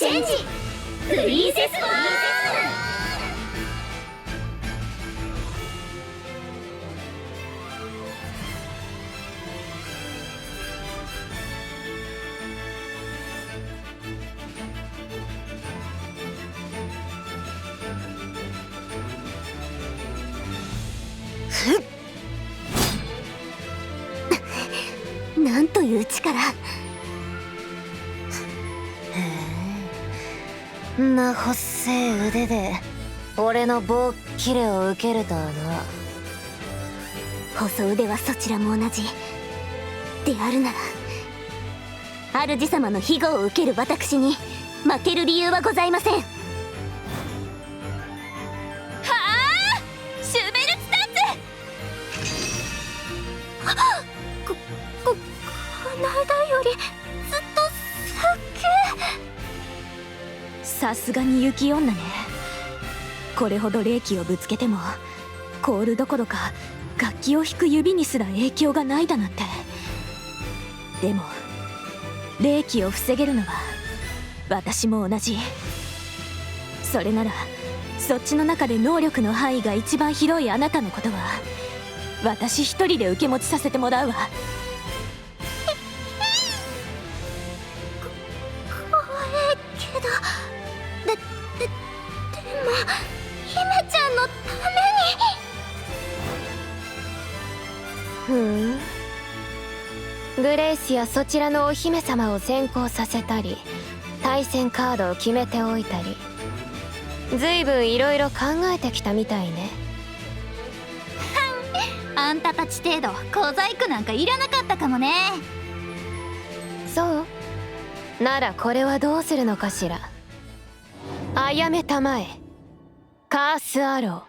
チェンジプリンセスフォーなんという力。な細い腕で俺の棒切れを受けるとはな。細腕はそちらも同じであるなら、主様の庇護を受ける私に負ける理由はございません。はあ、シュベルツタッツ。この間よりずっとすっげえ。さすがに雪女ね。これほど霊気をぶつけても凍るどころか楽器を弾く指にすら影響がないだなんて。でも霊気を防げるのは私も同じ。それならそっちの中で能力の範囲が一番広いあなたのことは私一人で受け持ちさせてもらうわ。怖いけど、でも姫ちゃんのために。グレイスやそちらのお姫様を先行させたり、対戦カードを決めておいたり、ずいぶんいろいろ考えてきたみたいね。あんたたち程度小細工なんかいらなかったかもね。そうならこれはどうするのかしら。あやめたまえカースアロー。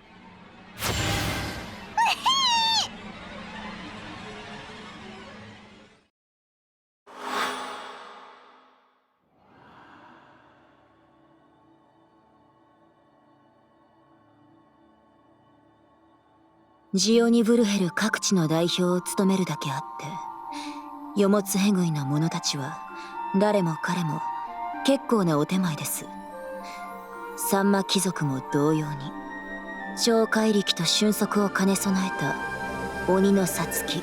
ジオニブルヘル各地の代表を務めるだけあって、世もつへぐいな者たちは誰も彼も結構なお手前です。サンマ貴族も同様に超怪力と俊足を兼ね備えた鬼のさつき、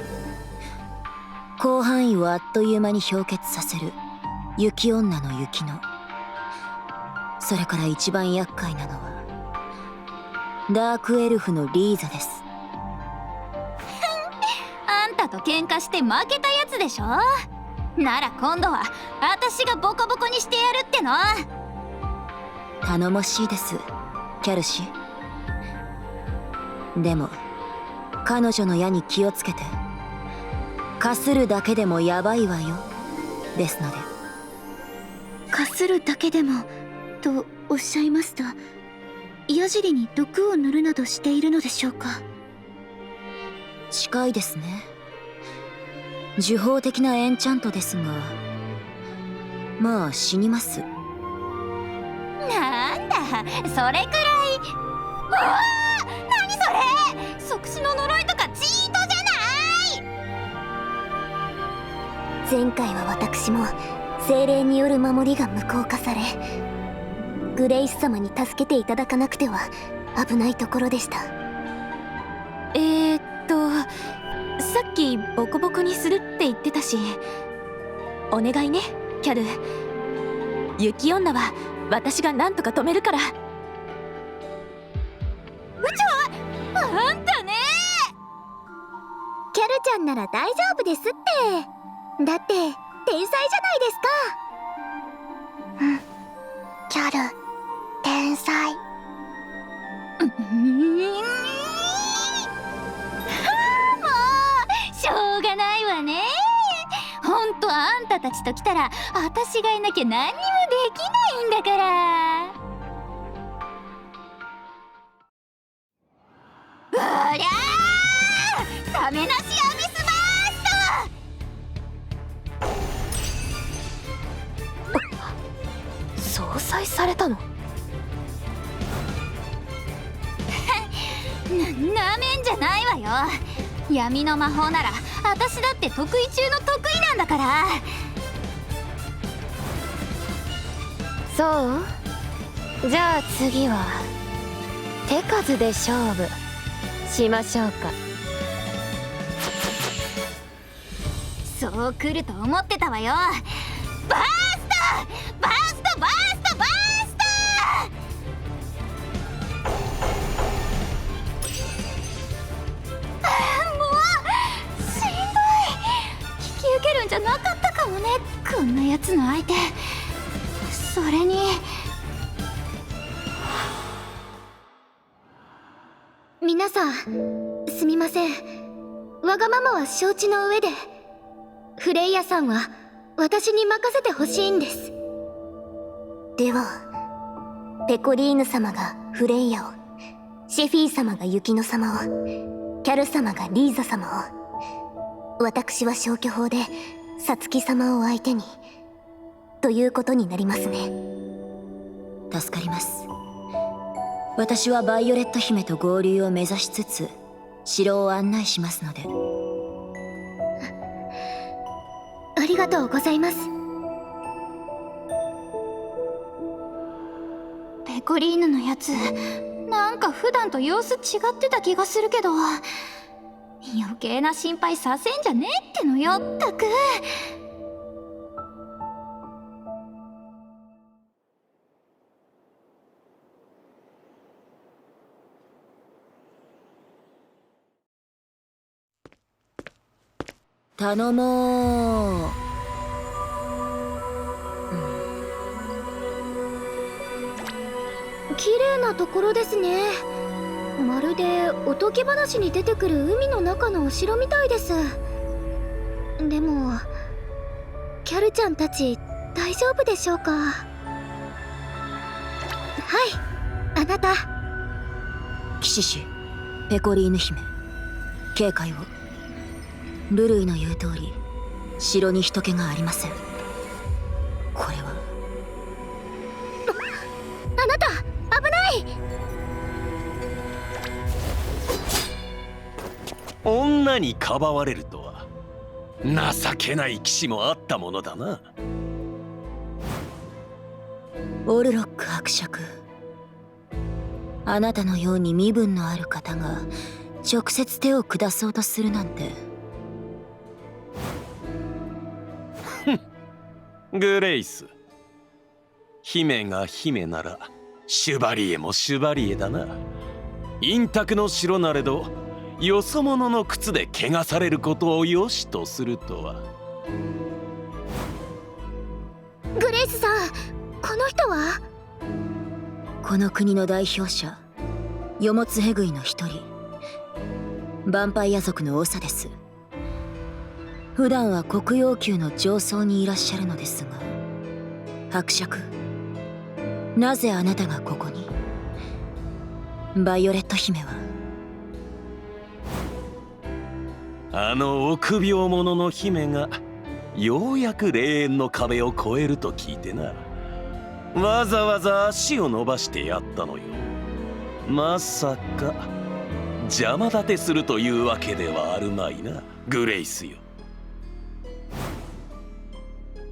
広範囲をあっという間に氷結させる雪女の雪乃、それから一番厄介なのはダークエルフのリーザです。あんたと喧嘩して負けたやつでしょ。なら今度は私がボコボコにしてやるっての。頼もしいですキャルシー。でも彼女の矢に気をつけて、かするだけでもヤバいわよですので。かするだけでもとおっしゃいますと、矢尻に毒を塗るなどしているのでしょうか。近いですね。呪法的なエンチャントですが、まあ死にます。なんだそれくらい。うわあ、何それ、即死の呪いとかチートじゃない。前回は私も精霊による守りが無効化され、グレイス様に助けていただかなくては危ないところでした。さっきボコボコにするって言ってたし、お願いねキャル。雪女は私が何とか止めるから。あんたね。キャルちゃんなら大丈夫ですって。だって天才じゃないですか。キャル天才。しょうがないわね。ほんとあんたたちと来たら私がいなきゃ何にもできないんだから。うりゃー、ためなしアビスバースト。相殺されたの？なめんじゃないわよ。闇の魔法なら私だって得意中の得意なんだから。そうじゃあ次は手数で勝負しましょうか。そう来ると思ってたわよ。バーストバーストバーストバースト。もうしんどい。引き受けるんじゃなかったかもね、こんなやつの相手。それに皆さんすみません。わがままは承知の上で、フレイヤさんは私に任せてほしいんです。ではペコリーヌ様がフレイヤを、シェフィー様が雪乃様を、キャル様がリーザ様を、私は消去法でサツキ様を相手にということになりますね。助かります。私はバイオレット姫と合流を目指しつつ城を案内しますので。ありがとうございます。ペコリーヌのやつ、なんか普段と様子違ってた気がするけど、余計な心配させんじゃねえってのよったく。頼もう。綺麗なところですね。まるでおとぎ話に出てくる海の中のお城みたいです。でもキャルちゃんたち大丈夫でしょうか。はい、あなた。騎士種ペコリーヌ姫、警戒を。ルルイの言う通り城に人気がありません。これはあなた危ない。女にかばわれるとは情けない騎士もあったものだな。オルロック伯爵、あなたのように身分のある方が直接手を下そうとするなんて。グレイス、姫が姫ならシュバリエもシュバリエだな。陰卓の城なれどよそ者の靴で汚されることを良しとするとは。グレイスさん、この人は？この国の代表者、ヨモツヘグイの一人、ヴァンパイア族の長です。普段は黒曜宮の上層にいらっしゃるのですが、伯爵、なぜあなたがここに？バイオレット姫は？あの臆病者の姫がようやく霊園の壁を越えると聞いてな、わざわざ足を伸ばしてやったのよ。まさか邪魔立てするというわけではあるまいな、グレイスよ。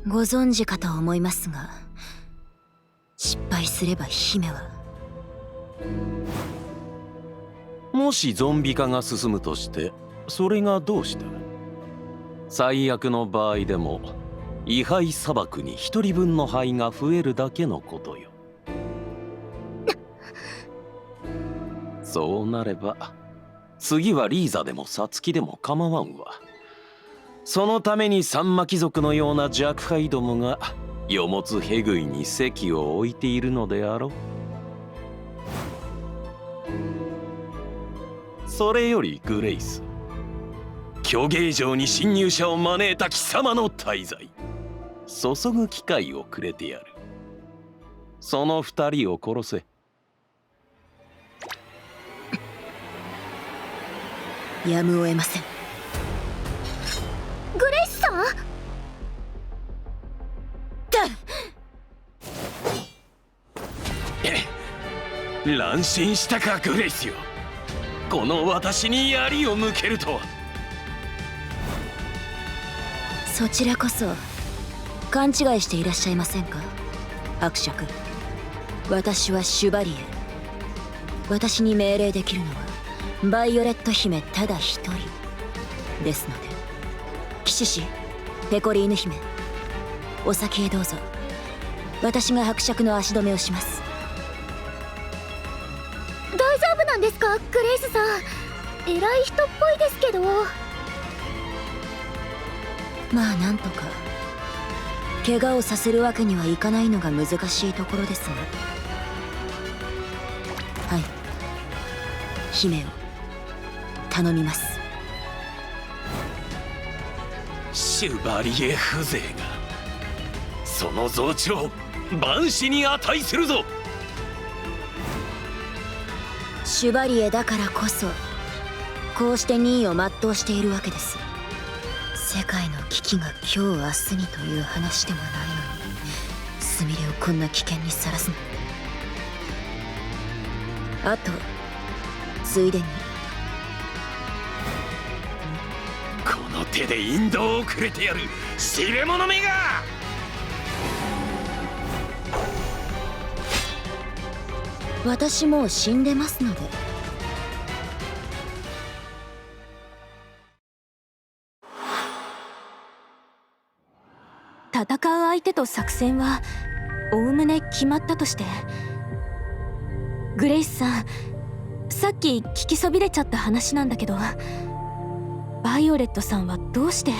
ご存知かと思いますが、失敗すれば姫は。もしゾンビ化が進むとしてそれがどうした？最悪の場合でも遺灰砂漠に一人分の灰が増えるだけのことよ。そうなれば次はリーザでもサツキでも構わんわ。そのためにサンマ貴族のような弱敗どもがヨモツヘグイに席を置いているのであろう。それよりグレイス、虚芸城に侵入者を招いた貴様の大罪、注ぐ機会をくれてやる。その二人を殺せ。やむを得ません。グレイスさん？乱心したかグレイスよ。この私に槍を向けるとは。そちらこそ勘違いしていらっしゃいませんか？伯爵、私はシュバリエ。私に命令できるのはバイオレット姫ただ一人ですので、騎士士ペコリーヌ姫、お先へどうぞ。私が伯爵の足止めをします。大丈夫なんですか、グレイスさん。偉い人っぽいですけど。まあなんとか。怪我をさせるわけにはいかないのが難しいところですが。はい、姫を頼みます。シュバリエ風情が、その増長万死に値するぞ。シュバリエだからこそこうして任意を全うしているわけです。世界の危機が今日明日にという話でもないのに、スミレをこんな危険にさらすなんて。あとついでにこの手で引導をくれてやる、知れ者めが。私もう死んでますので。戦う相手と作戦はおおむね決まったとして、グレイスさん、さっき聞きそびれちゃった話なんだけど、バイオレットさんはどうして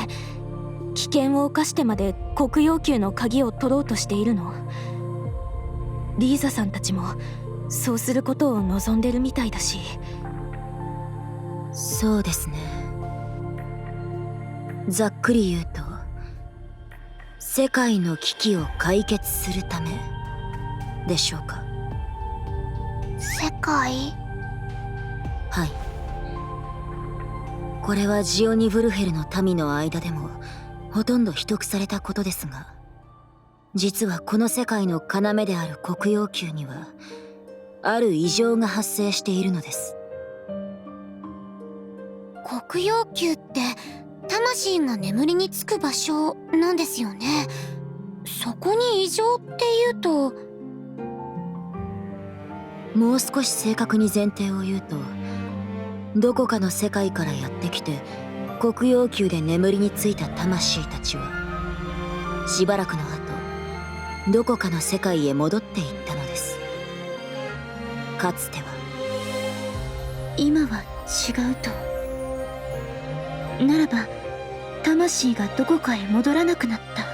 危険を冒してまで黒曜宮の鍵を取ろうとしているの？リーザさんたちもそうすることを望んでるみたいだし。そうですね。ざっくり言うと、世界の危機を解決するためでしょうか。世界？はい。これはジオニ・ブルヘルの民の間でもほとんど秘匿されたことですが、実はこの世界の要である黒曜宮にはある異常が発生しているのです。黒曜宮って魂が眠りにつく場所なんですよね。そこに異常っていうと。もう少し正確に前提を言うと、どこかの世界からやってきて黒曜宮で眠りについた魂たちはしばらくの後、どこかの世界へ戻っていったのです。かつては。今は違うと。ならば魂がどこかへ戻らなくなった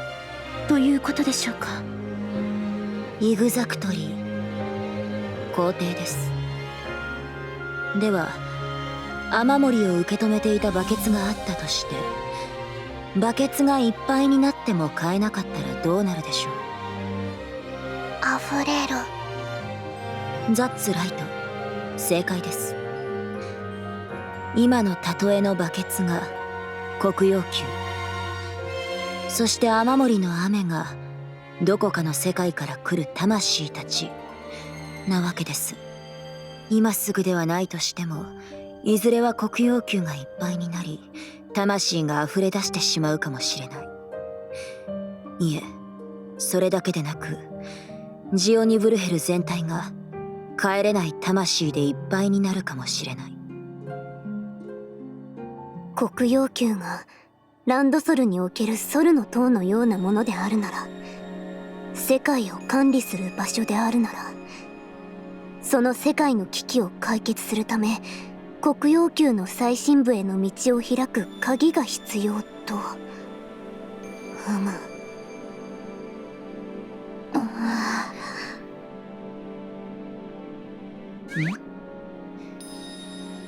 ということでしょうか。イグザクトリー、皇帝です。では雨漏りを受け止めていたバケツがあったとして、バケツがいっぱいになっても買えなかったらどうなるでしょう。溢れる。ザッツライト、正解です。今の例えのバケツが黒曜宮、そして雨漏りの雨がどこかの世界から来る魂たちなわけです。今すぐではないとしても、いずれは黒曜宮がいっぱいになり、魂が溢れ出してしまうかもしれない。いえ、それだけでなく、ジオニ・ブルヘル全体が帰れない魂でいっぱいになるかもしれない。黒曜宮がランドソルにおけるソルの塔のようなものであるなら、世界を管理する場所であるなら、その世界の危機を解決するため、黒曜宮の最深部への道を開く鍵が必要と。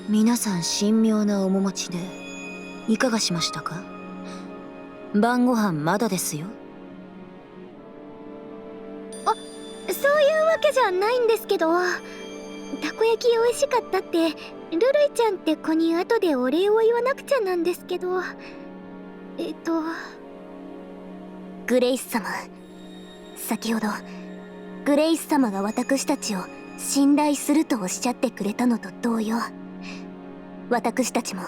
皆さん神妙な面持ちでいかがしましたか？晩ご飯まだですよ。そういうわけじゃないんですけど、たこ焼き美味しかったってルルイちゃんって子に後でお礼を言わなくちゃなんですけど。グレイス様、先ほどグレイス様が私たちを信頼するとおっしゃってくれたのと同様、私たちも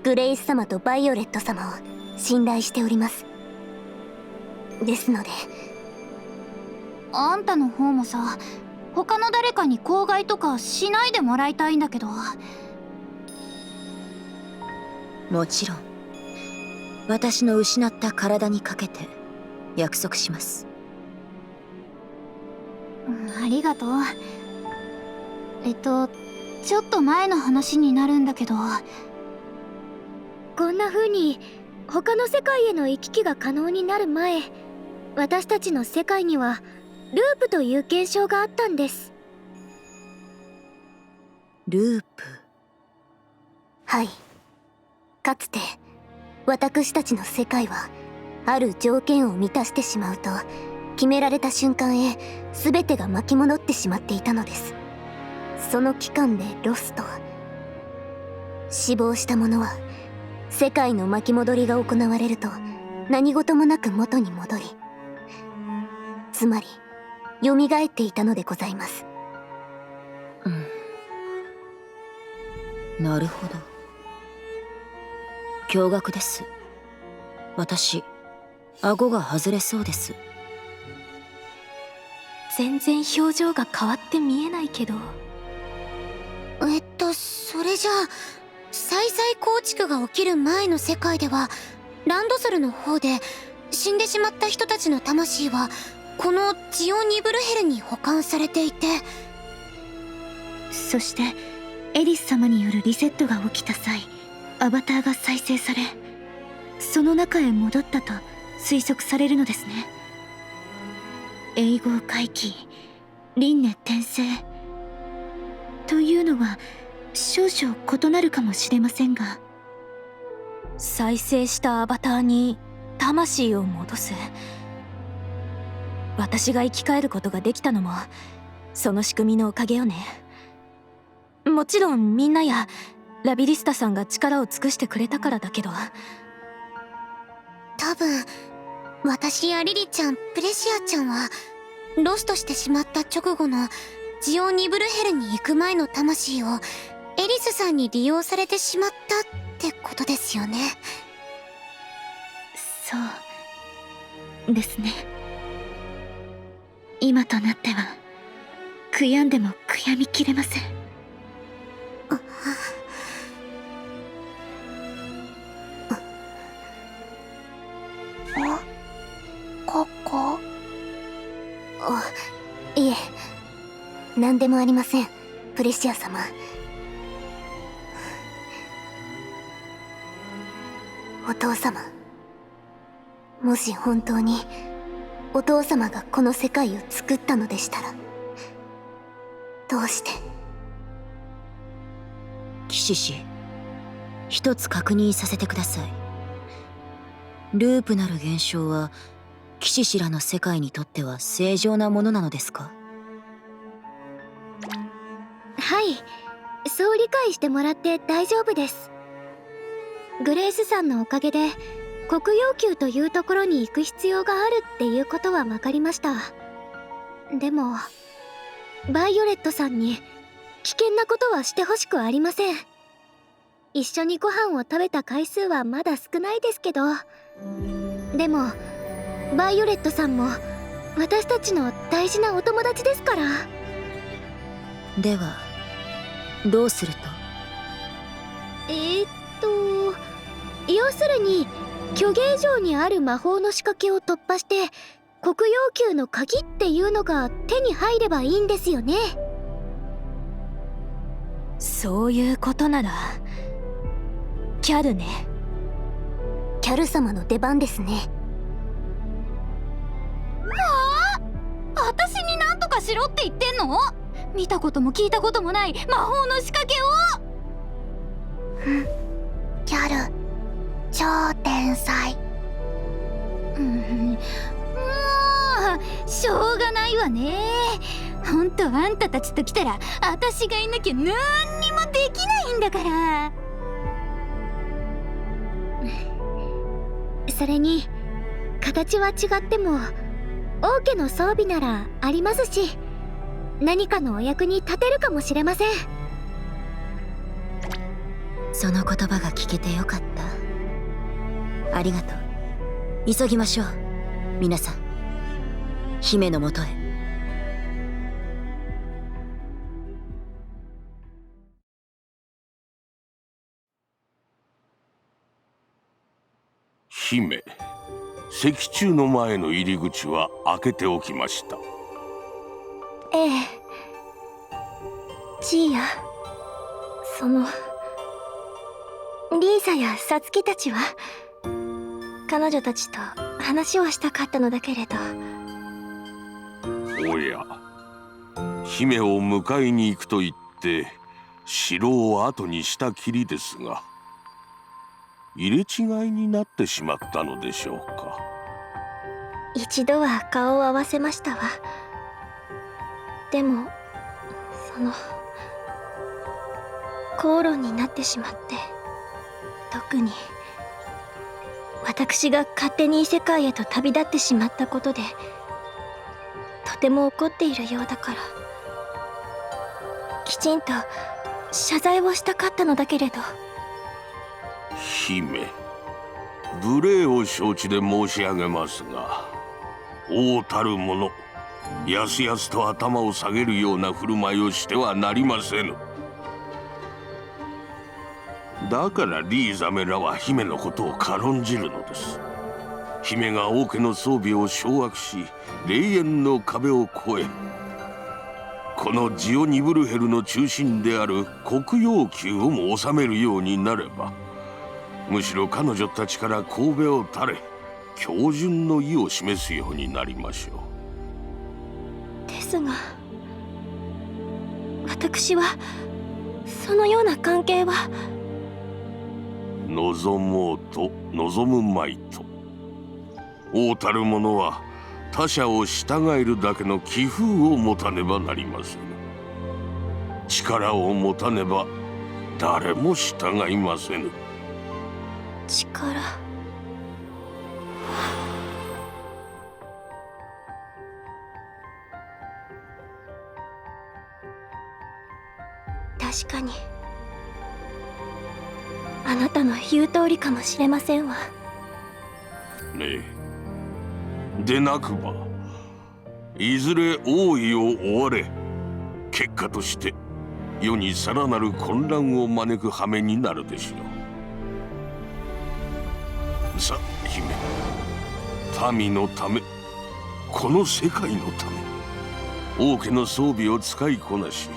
グレイス様とバイオレット様を信頼しております。ですのであんたの方もさ、他の誰かに口外とかしないでもらいたいんだけど。もちろん私の失った体にかけて約束します。ありがとう。ちょっと前の話になるんだけど、こんな風に他の世界への行き来が可能になる前、私たちの世界にはループという現象があったんです。ループ。はい。かつて私たちの世界はある条件を満たしてしまうと、決められた瞬間へ全てが巻き戻ってしまっていたのです。その期間でロスト。死亡した者は世界の巻き戻りが行われると何事もなく元に戻り、つまり蘇っていたのでございます。なるほど。驚愕です。私、顎が外れそうです。全然表情が変わって見えないけど。それじゃあ再々構築が起きる前の世界では、ランドソルの方で死んでしまった人たちの魂はこのジオニブルヘルに保管されていて、そしてエリス様によるリセットが起きた際、アバターが再生され、その中へ戻ったと推測されるのですね。永劫回帰、輪廻転生というのは少々異なるかもしれませんが、再生したアバターに魂を戻す。私が生き返ることができたのもその仕組みのおかげよね。もちろんみんなやラビリスタさんが力を尽くしてくれたからだけど。多分私やリリちゃん、プレシアちゃんはロストしてしまった直後のジオニブルヘルに行く前の魂をエリスさんに利用されてしまったってことですよね。そうですね。今となっては悔やんでも悔やみきれません。ここ？いえ、何でもありません、プレシア様。お父様、もし本当にお父様がこの世界を作ったのでしたら、どうして？騎士氏、一つ確認させてください。ループなる現象は騎士氏らの世界にとっては正常なものなのですか？はい、そう理解してもらって大丈夫です。グレースさんのおかげで黒曜宮というところに行く必要があるっていうことは分かりました。でもバイオレットさんに危険なことはしてほしくありません。一緒にご飯を食べた回数はまだ少ないですけど、でもバイオレットさんも私たちの大事なお友達ですから。ではどうすると？要するに虚芸城にある魔法の仕掛けを突破して黒曜宮の鍵っていうのが手に入ればいいんですよね。そういうことならキャルね。キャル様の出番ですね。私に何とかしろって言ってんの？見たことも聞いたこともない魔法の仕掛けを。キャル超天才。もうしょうがないわね。ほんとあんたたちと来たら私がいなきゃ何にもできないんだから。それに形は違っても王家の装備ならありますし、何かのお役に立てるかもしれません。その言葉が聞けてよかった。ありがとう。急ぎましょう皆さん。姫のもとへ。姫、石柱の前の入り口は開けておきました。ええ。ジーヤ、リーザやサツキたちは彼女たちと話をしたかったのだけれど。おや、姫を迎えに行くと言って城を後にしたきりですが、入れ違いになってしまったのでしょうか。一度は顔を合わせましたわ。でも口論になってしまって、特に私が勝手に異世界へと旅立ってしまったことでとても怒っているようだから、きちんと謝罪をしたかったのだけれど。姫、無礼を承知で申し上げますが、王たる者、やすやすと頭を下げるような振る舞いをしてはなりませぬ。だからリーザメらは姫のことを軽んじるのです。姫が王家の装備を掌握し、霊園の壁を越え、このジオニブルヘルの中心である黒曜宮をも治めるようになれば、むしろ彼女たちから頭を垂れ、恭順の意を示すようになりましょう。ですが、私はそのような関係は。望もうと望むまいと、王たる者は他者を従えるだけの気風を持たねばなりません。力を持たねば誰も従いませぬ。力。確かにあなたの言う通りかもしれませんわ。ねえ、でなくばいずれ王位を追われ、結果として世にさらなる混乱を招く羽目になるでしょう。さあ姫、民のため、この世界のため、王家の装備を使いこなし、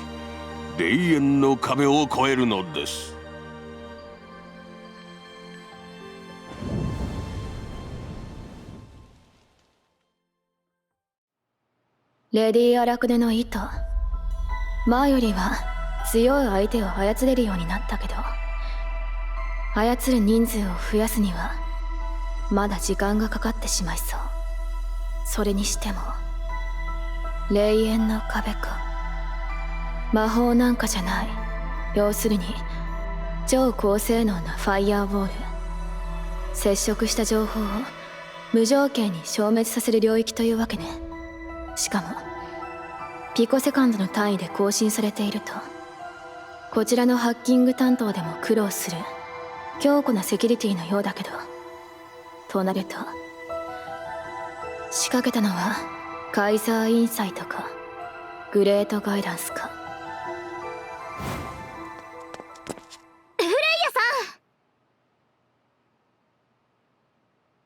霊園の壁を越えるのです。レディ・アラクネの意図、前よりは強い相手を操れるようになったけど、操る人数を増やすにはまだ時間がかかってしまいそう。それにしても霊園の壁か。魔法なんかじゃない。要するに超高性能なファイヤーボール。接触した情報を無条件に消滅させる領域というわけね。しかもピコセカンドの単位で更新されていると、こちらのハッキング担当でも苦労する強固なセキュリティのようだけど、となると仕掛けたのはカイザーインサイトかグレートガイダンスか。フレイヤ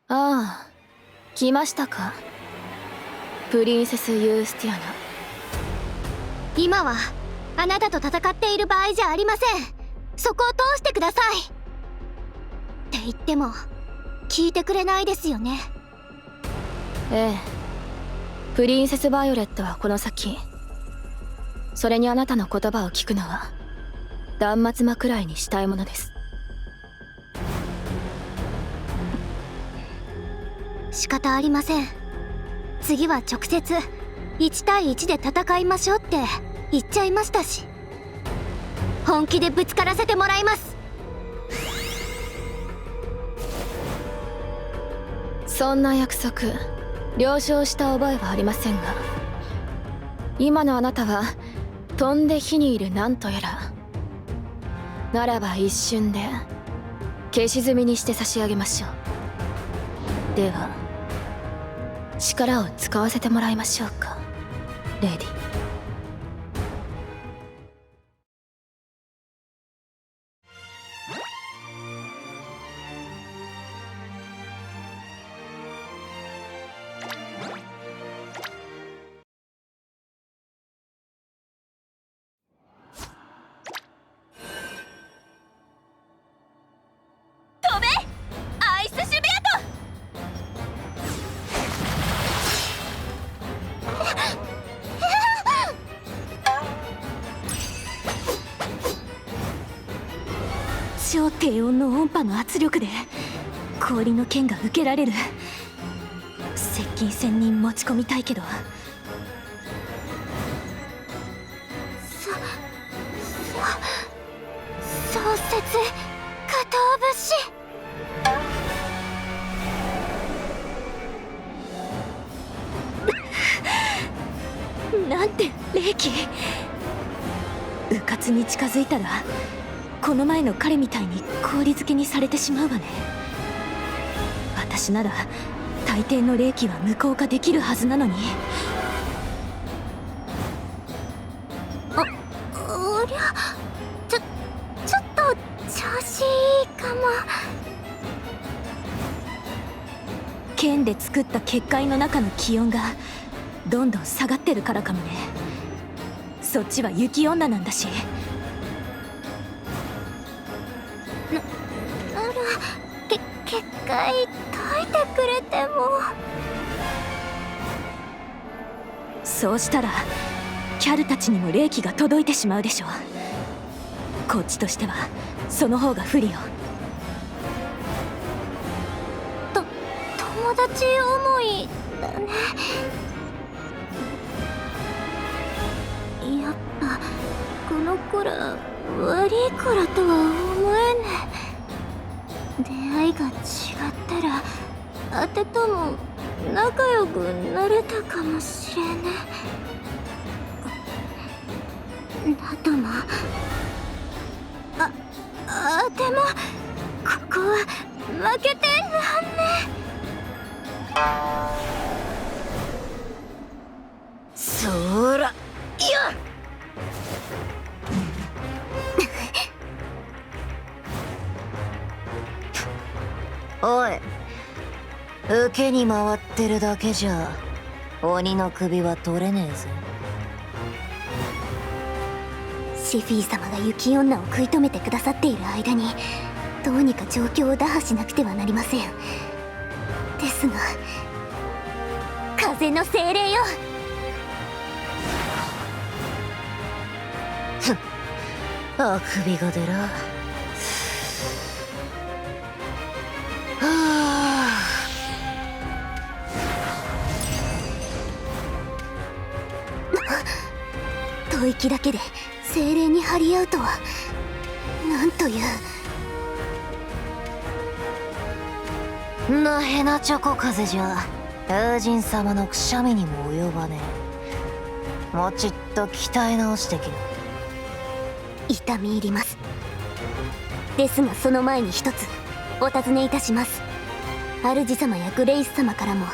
さん。ああ、来ましたか、プリンセス・ユースティアナ。今はあなたと戦っている場合じゃありません。そこを通してください。って言っても聞いてくれないですよね。ええ、プリンセス・バイオレットはこの先。それにあなたの言葉を聞くのは断末魔くらいにしたいものです。仕方ありません。次は直接1対1で戦いましょうって言っちゃいましたし、本気でぶつからせてもらいます。そんな約束了承した覚えはありませんが、今のあなたは飛んで火にいるなんとやら。ならば一瞬で消し済みにして差し上げましょう。では力を使わせてもらいましょうか、レディ。超低温の音波の圧力で氷の剣が受けられる。接近戦に持ち込みたいけど、創設加藤節なんて霊気。うかつに近づいたらこの前の彼みたいに氷漬けにされてしまうわね。私なら大抵の霊気は無効化できるはずなのに。おりゃ、ちょっと調子いいかも。剣で作った結界の中の気温がどんどん下がってるからかもね。そっちは雪女なんだし。なら結界解いてくれても。そうしたらキャルたちにも霊気が届いてしまうでしょう。こっちとしてはその方が不利よ。友達思いだね。やっぱこの子ら悪い子らとは思えねえ。出会いが違ったらあてとも仲良くなれたかもしれねえ。だともあでもここは負けてらんねえ。そらよっおい、受けに回ってるだけじゃ鬼の首は取れねえぞ。シフィー様が雪女を食い止めてくださっている間にどうにか状況を打破しなくてはなりません。ですが風の精霊よ。あくびが出ら。はあ。吐息だけで精霊に張り合うとは、なんという。なへなチョコ風じゃ友人様のくしゃみにも及ばねえ。もちっと鍛え直してきる。痛み入ります。ですがその前に一つお尋ねいたします。主様やグレイス様からも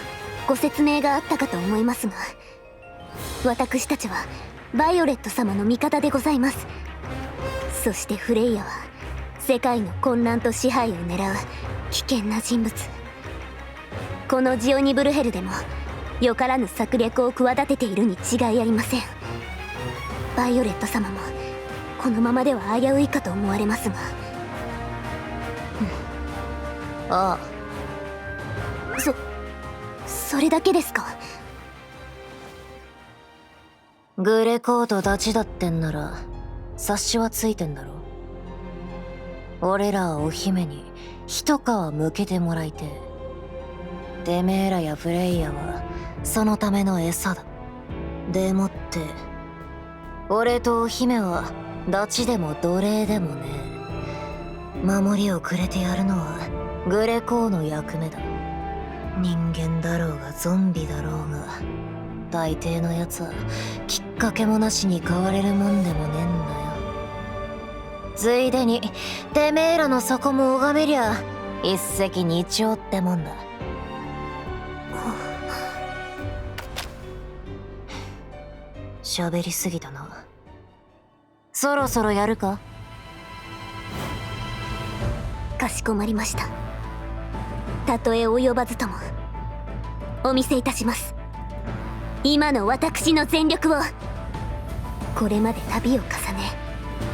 ご説明があったかと思いますが、私たちはバイオレット様の味方でございます。そしてフレイヤは世界の混乱と支配を狙う危険な人物。このジオニブルヘルでもよからぬ策略を企てているに違いありません。バイオレット様もこのままでは危ういかと思われますが。ああ、それだけですか。グレコーとダチだってんなら察しはついてんだろ。俺らはお姫に一皮向けてもらいてえ。てめえらやフレイヤはそのための餌だ。でもって俺とお姫はダチでも奴隷でもねえ。守りをくれてやるのはグレコーの役目だ。人間だろうがゾンビだろうが大抵のやつはきっかけもなしに変われるもんでもねえんだよ。ついでにてめえらの底も拝めりゃ一石二鳥ってもんだ。喋りすぎたな。そろそろやるか。かしこまりました。たとえ及ばずともお見せいたします。今の私の全力を。これまで旅を重ね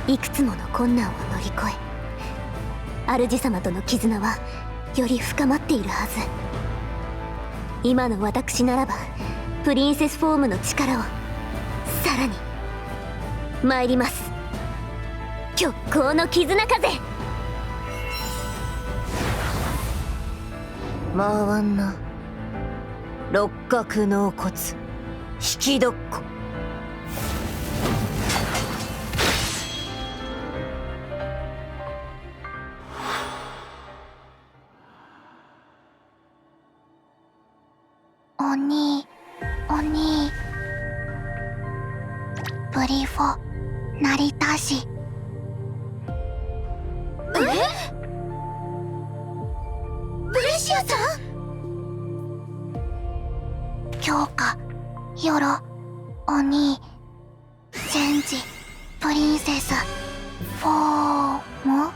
いくつもの困難を乗り越え、主様との絆はより深まっているはず。今の私ならばプリンセスフォームの力をさらに。参ります。極光の絆風。回んな。六角納骨引きどっこ。お兄ブリフォ成田市。ブレシアさん。強化ヨロお兄チェンジプリンセスフォーム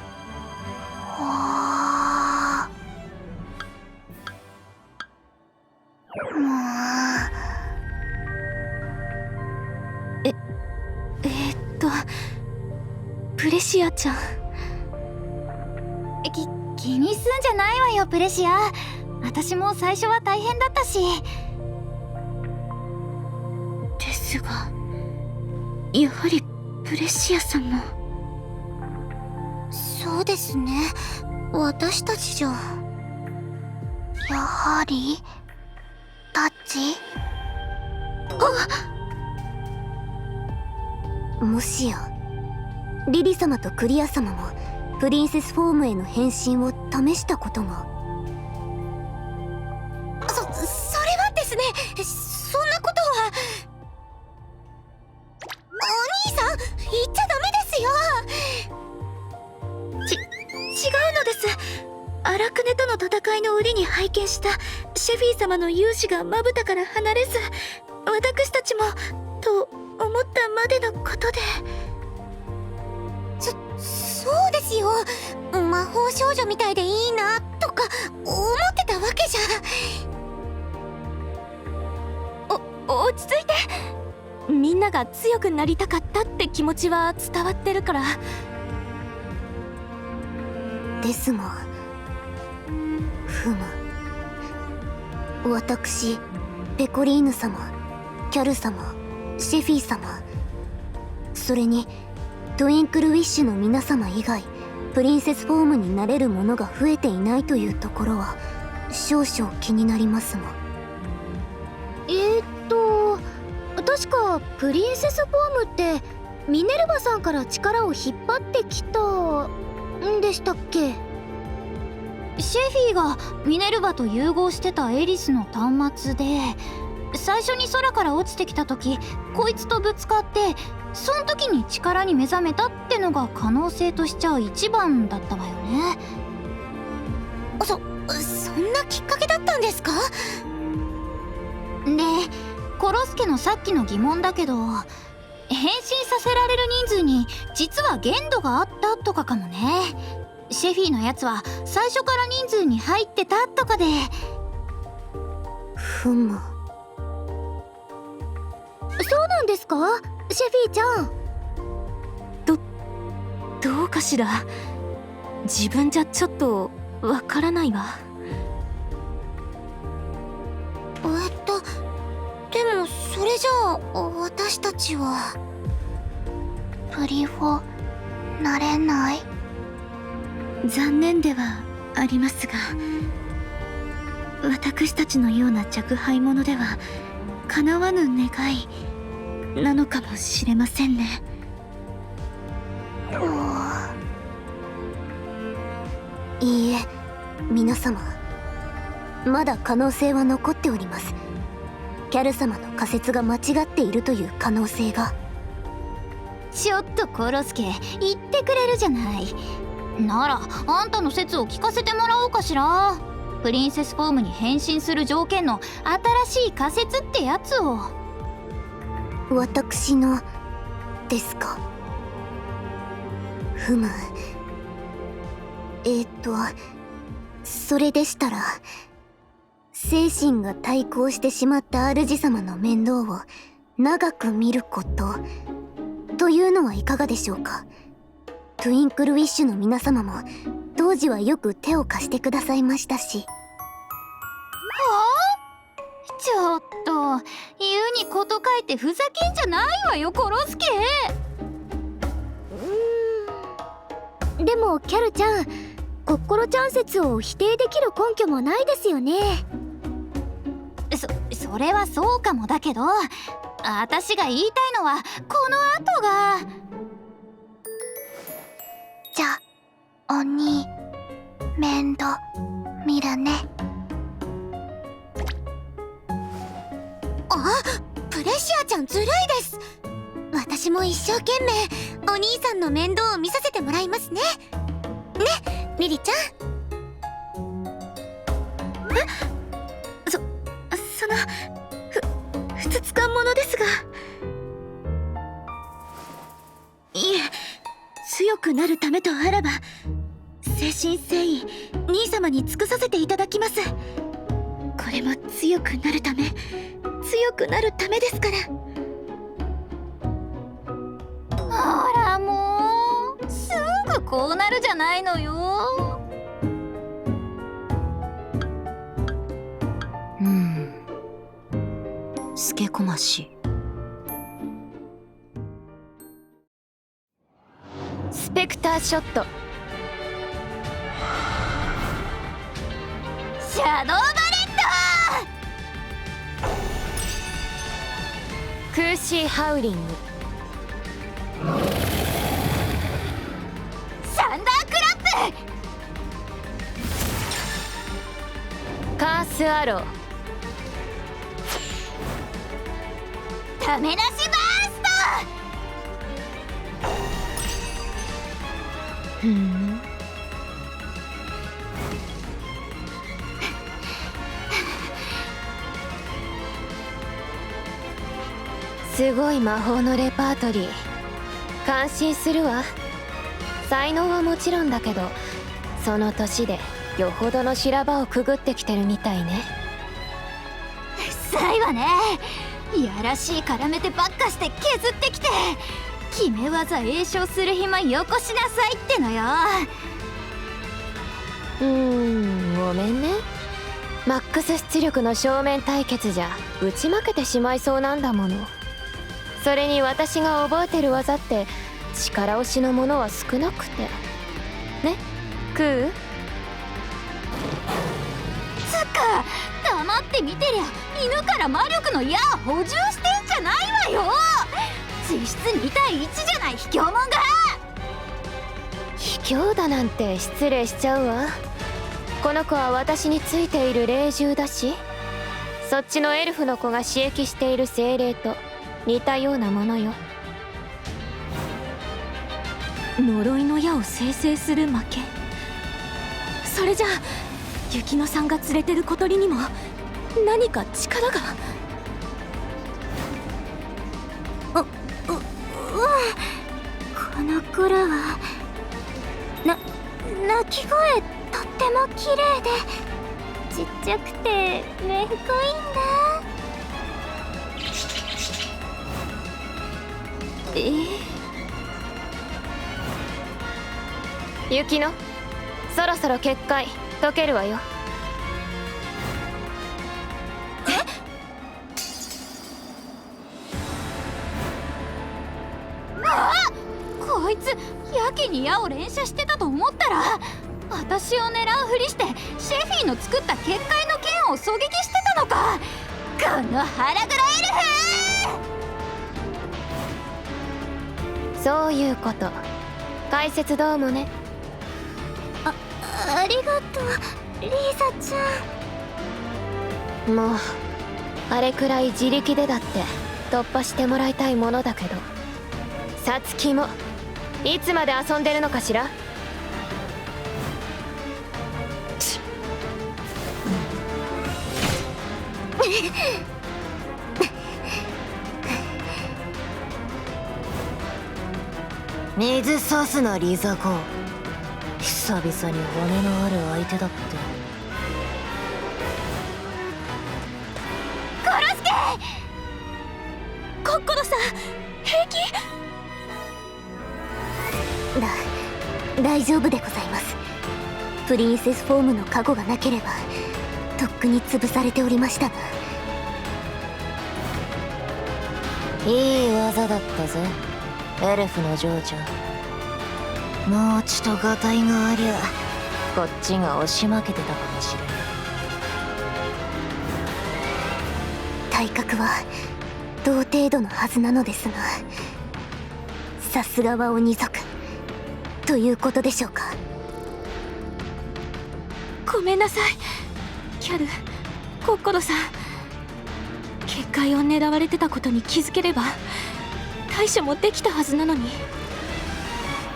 プレシアちゃん。気にすんじゃないわよプレシア。私も最初は大変だったし。ですがやはりプレシアさんも。そうですね、私たちじゃやはりタッチ。もしやリリ様とクリア様もプリンセスフォームへの変身を試したことが。それはですね、そんなことは。お兄さん言っちゃダメですよ。違うのです。アラクネとの戦いの折に拝見したシェフィー様の勇姿がまぶたから離れず、私たちもと思ったまでのことで。そうですよ、魔法少女みたいでいいなとか思ってたわけじゃ。落ち着いて。みんなが強くなりたかったって気持ちは伝わってるから。ですが私ペコリーヌ様、キャル様、シェフィー様、それにトゥインクルウィッシュの皆様以外プリンセスフォームになれる者が増えていないというところは少々気になりますが。確かプリンセスフォームってミネルヴァさんから力を引っ張ってきたんでしたっけ。シェフィーがミネルヴァと融合してたエリスの端末で、最初に空から落ちてきた時こいつとぶつかって、その時に力に目覚めたってのが可能性としちゃ一番だったわよね。そんなきっかけだったんですか。でコロスケのさっきの疑問だけど、変身させられる人数に実は限度があったとかかもね。シェフィーのやつは最初から人数に入ってたとかで。そうなんですか、シェフィーちゃん。どうかしら。自分じゃちょっとわからないわ。でもそれじゃあ私たちはプリフォなれない。残念ではありますが、私たちのような若輩者では叶わぬ願いなのかもしれませんね。いいえ、皆様まだ可能性は残っております。キャル様の仮説が間違っているという可能性が。ちょっとコロスケ言ってくれるじゃない。ならあんたの説を聞かせてもらおうかしら。プリンセスフォームに変身する条件の新しい仮説ってやつを。私のですか。それでしたら精神が対抗してしまった主様の面倒を長く見ることというのはいかがでしょうか。トゥインクルウィッシュの皆様も当時はよく手を貸してくださいましたし。ちょっと言うにこと書いてふざけんじゃないわよコロスケ。でもキャルちゃん、コッコロちゃん説を否定できる根拠もないですよね。それはそうかもだけど、私が言いたいのはこの後が。じゃあ鬼面倒見るね。あ、プレシアちゃんずるいです。私も一生懸命お兄さんの面倒を見させてもらいますね。ね、リリちゃん。そのふつつか者ですが。いえ、強くなるためとあらば誠心誠意兄様に尽くさせていただきます。これも強くなるためですから。ほらもうすぐこうなるじゃないのよ。すけこまし。スペクターショット。シャドーバレックーシーハウリング。ド、サンダークラップ、カースアロー。ためなしバースト。すごい魔法のレパートリー。感心するわ。才能はもちろんだけど、その年でよほどの修羅場をくぐってきてるみたいね。臭いわね。いやらしい絡めてばっかして削ってきて、決め技詠唱する暇よこしなさいってのよ。ごめんね。マックス出力の正面対決じゃ打ち負けてしまいそうなんだもの。それに私が覚えてる技って力押しのものは少なくてね。クーつか黙って見てりゃ犬から魔力の矢補充してんじゃないわよ。実質2対1じゃない卑怯者が。卑怯だなんて失礼しちゃうわ。この子は私についている霊獣だし、そっちのエルフの子が刺激している精霊と似たようなものよ。呪いの矢を生成する負け。それじゃあ雪乃さんが連れてる小鳥にも何か力が。この頃は鳴き声とっても綺麗でちっちゃくてめんこいんだ。雪乃、そろそろ結界解けるわよ。こいつやけに矢を連射してたと思ったら、私を狙うふりしてシェフィーの作った結界の剣を狙撃してたのか。この腹黒エルフ。そういうこと。解説どうもね。ありがとうリーザちゃん。もうあれくらい自力でだって突破してもらいたいものだけど、サツキもいつまで遊んでるのかしら。水さすなリザコ。久々に骨のある相手だって。コロスケ、コッコロさん平気？大丈夫でございます。プリンセスフォームの加護がなければとっくに潰されておりましたが。いい技だったぜエルフの嬢ちゃん。もうちとガタイがありゃこっちが押し負けてたかもしれない。体格は同程度のはずなのですが、さすがは鬼族ということでしょうか。ごめんなさいキャル、コッコロさん。結界を狙われてたことに気づければ対処もできたはずなのに。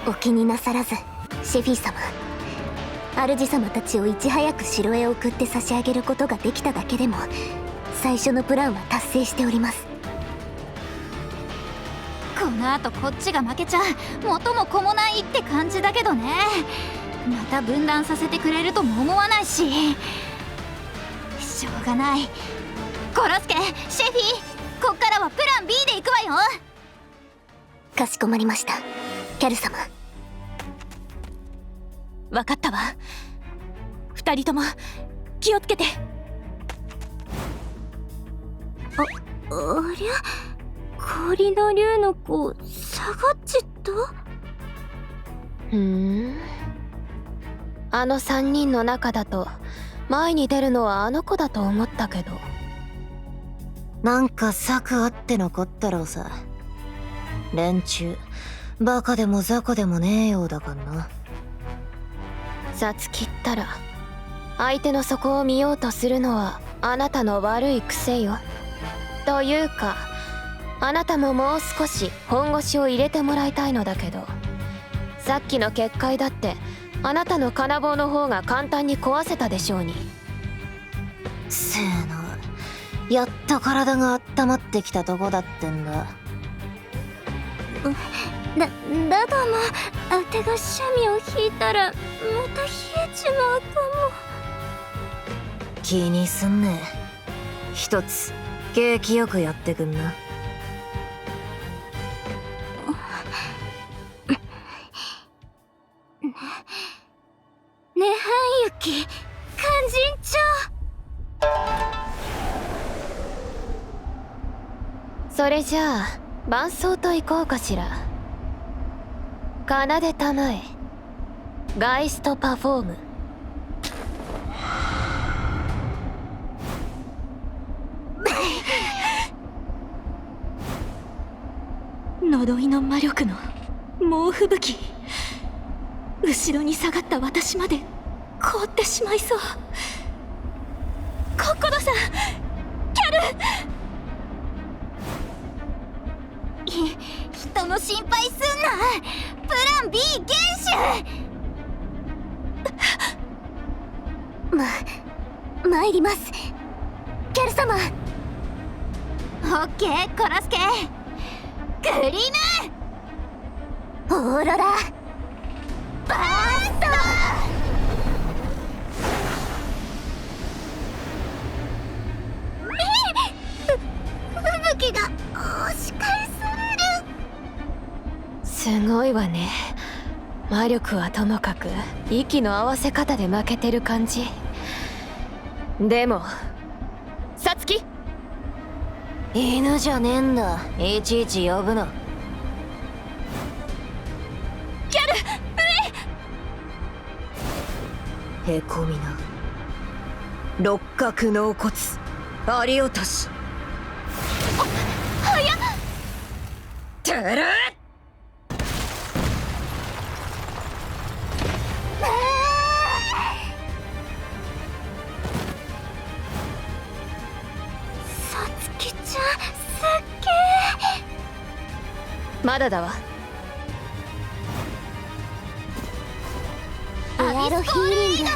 お気になさらずシェフィ様。主様たちをいち早く城へ送って差し上げることができただけでも最初のプランは達成しております。この後こっちが負けちゃ元も子もないって感じだけどね。また分断させてくれるとも思わないし、しょうがない。コロスケ、シェフィ、こっからはプラン B で行くわよ。かしこまりました、キャル様。分かったわ。二人とも気をつけて。ありゃ、氷の竜の子下がっちったあの3人の中だと前に出るのはあの子だと思ったけど。なんか策あってのこったろうさ。連中バカでも雑魚でもねえようだかんな。さつきったら相手の底を見ようとするのはあなたの悪い癖よ。というかあなたももう少し本腰を入れてもらいたいのだけど、さっきの結界だってあなたの金棒の方が簡単に壊せたでしょうに。せーの、やっと体が温まってきたとこだってんだ。だども、あてがシャミを引いたらまた冷えちまうかも。気にすんねえ。一つ景気よくやってくんな。ねはんゆき、勧進帳。それじゃあ伴奏と行こうかしら。奏でたまえガイストパフォーム。呪いの魔力の猛吹雪。後ろに下がった私まで凍ってしまいそう。コッコロさん、キャル。人の心配すんな。プラン B 厳守参ります、キャル様。守。オッケー、コロスケ。グリムオーロラバースト。吹雪が押し返される。すごいわね。魔力はともかく息の合わせ方で負けてる感じ。でもさつき、犬じゃねえんだ、いちいち呼ぶの。へこみな六角納骨有落とし。早っ。てるさつきちゃん、すっげえ。まだだわ。エアロヒーリング、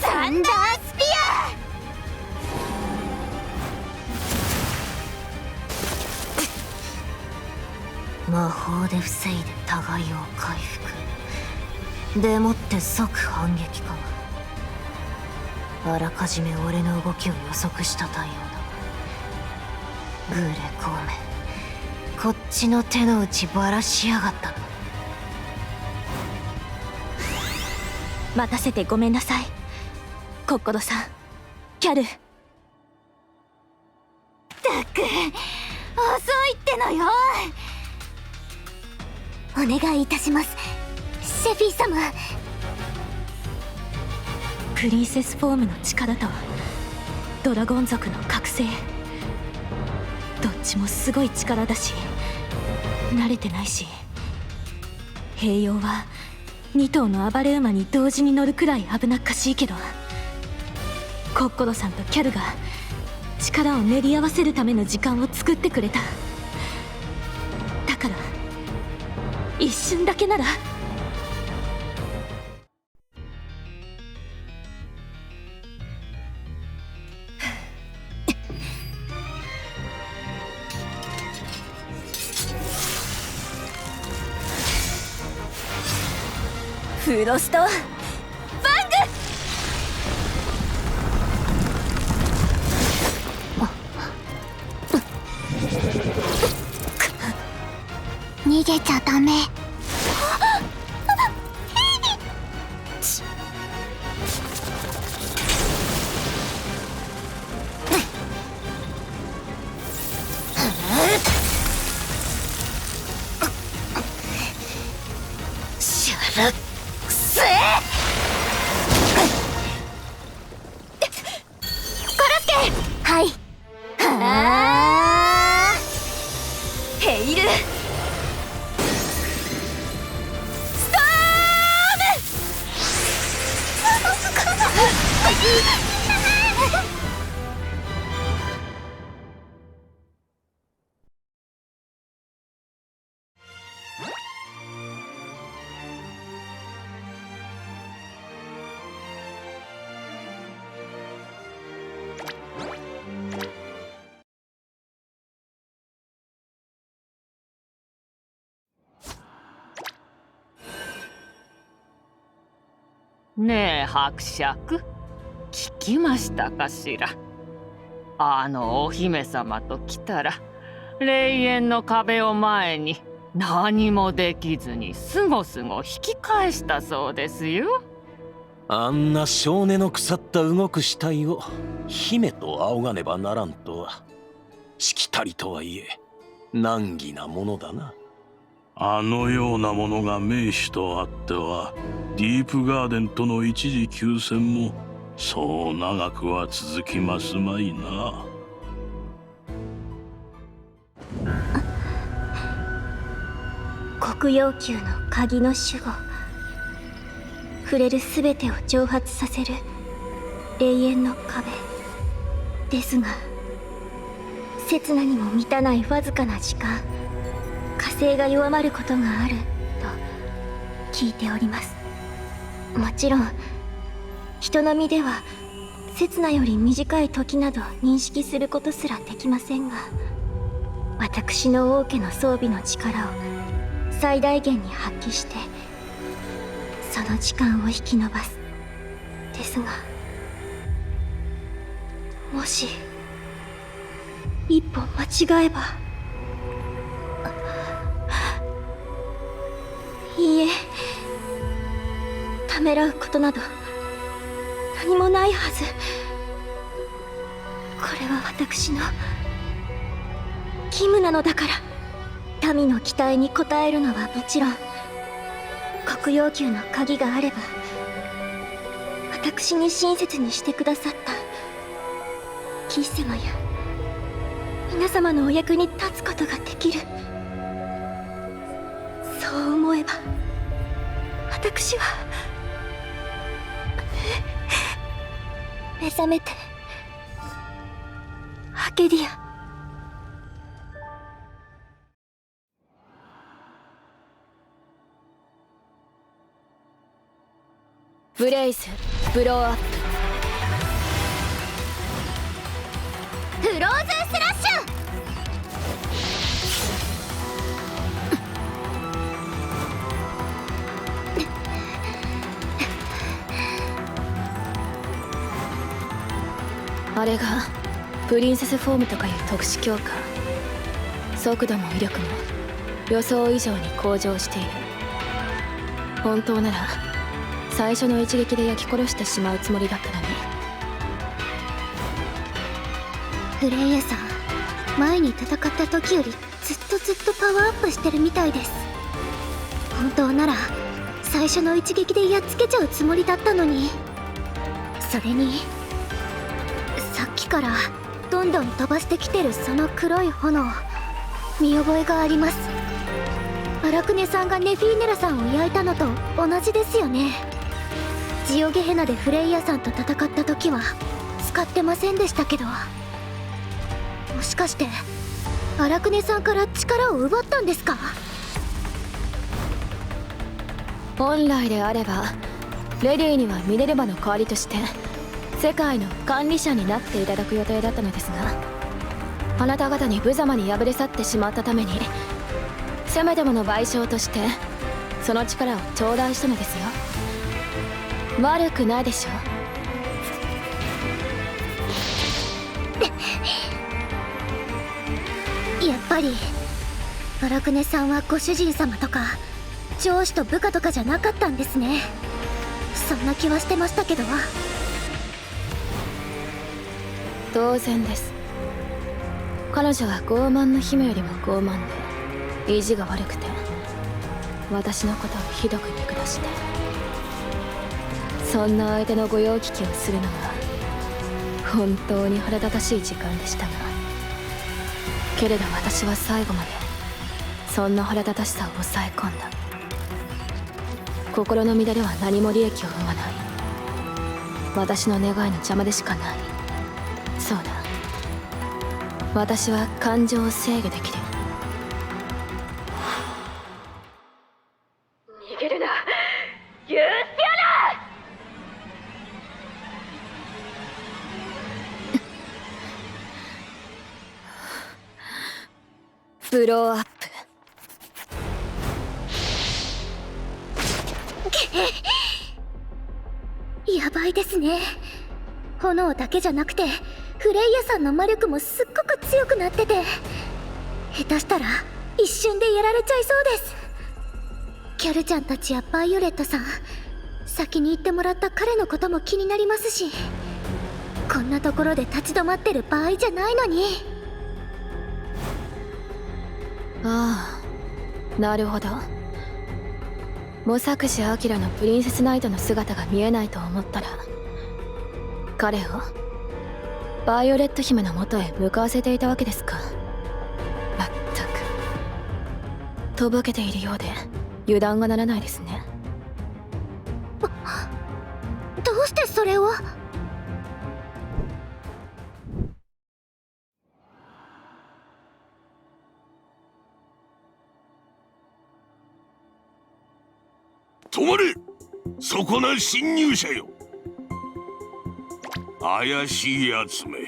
サンダースピ魔法で防いで互いを回復。でもって即反撃か。あらかじめ俺の動きを予測した対応だ。グーレ孔明、こっちの手の内ばらしやがったな。待たせてごめんなさいコッコロさん、キャル。ったく遅いってのよ。お願いいたします、シェフィ様。プリンセスフォームの力とドラゴン族の覚醒、どっちもすごい力だし慣れてないし、併用は2頭の暴れ馬に同時に乗るくらい危なっかしいけど、コッコロさんとキャルが力を練り合わせるための時間を作ってくれた。だから一瞬だけならフロスト逃げちゃダメ。シャラッせーコロスケ。はい。はあヘイルねえ伯爵、聞きましたかしら。あのお姫様と来たら霊園の壁を前に何もできずにすごすご引き返したそうですよ。あんな少年の腐った動く死体を姫と仰がねばならんとは、しきたりとはいえ難儀なものだな。あのようなものが名手とあっては、ディープガーデンとの一時休戦もそう長くは続きますまいな。黒曜宮の鍵の守護、触れるすべてを蒸発させる永遠の壁ですが、刹那にも満たないわずかな時間、火星が弱まることがあると聞いております。もちろん人の身では刹那より短い時など認識することすらできませんが、私の王家の装備の力を最大限に発揮してその時間を引き延ばす。ですが、もし一歩間違えば、いいえ、ためらうことなど何もないはず。これは私の義務なのだから。民の期待に応えるのはもちろん、黒曜宮の鍵があれば私に親切にしてくださった騎士様や皆様のお役に立つことができる。そう思えば私は目覚めてアケディア。ブレイズブローアップ。フローズンスラッシュあれがプリンセスフォームとかいう特殊強化。速度も威力も予想以上に向上している。本当なら最初の一撃で焼き殺してしまうつもりだったのに。フレイヤさん、前に戦った時よりずっとパワーアップしてるみたいです。本当なら最最初の一撃でやっつけちゃうつもりだったのに。それにさっきからどんどん飛ばしてきてるその黒い炎、見覚えがあります。荒くねさんがネフィーネラさんを焼いたのと同じですよね。ジオゲヘナでフレイヤさんと戦った時は使ってませんでしたけど、もしかして荒くねさんから力を奪ったんですか？本来であればレディにはミネルヴァの代わりとして世界の管理者になっていただく予定だったのですが、あなた方に無様に敗れ去ってしまったために、せめてもの賠償としてその力を頂戴したのですよ。悪くないでしょう。やっぱり荒くねさんはご主人様とか上司と部下とかじゃなかったんですね。そんな気はしてましたけど。当然です。彼女は傲慢の姫よりも傲慢で意地が悪くて、私のことをひどく見下して、そんな相手の御用聞きをするのが本当に腹立たしい時間でしたが、けれど私は最後までそんな腹立たしさを抑え込んだ。心の乱れは何も利益を生まない。私の願いの邪魔でしかない。そうだ、私は感情を制御できる。逃げるな、ユースピアナブローアップ。やばいですね。炎だけじゃなくてフレイヤさんの魔力もすっごく強くなってて、下手したら一瞬でやられちゃいそうです。キャルちゃんたちやバイオレットさん、先に行ってもらった彼のことも気になりますし、こんなところで立ち止まってる場合じゃないのに。ああ、なるほど。モサクシ・アキラのプリンセスナイトの姿が見えないと思ったら、彼をバイオレット姫の元へ向かわせていたわけですか。まったくとぼけているようで油断がならないですね。どうしてそれを？止まれ、そこな侵入者よ。怪しいやつめ、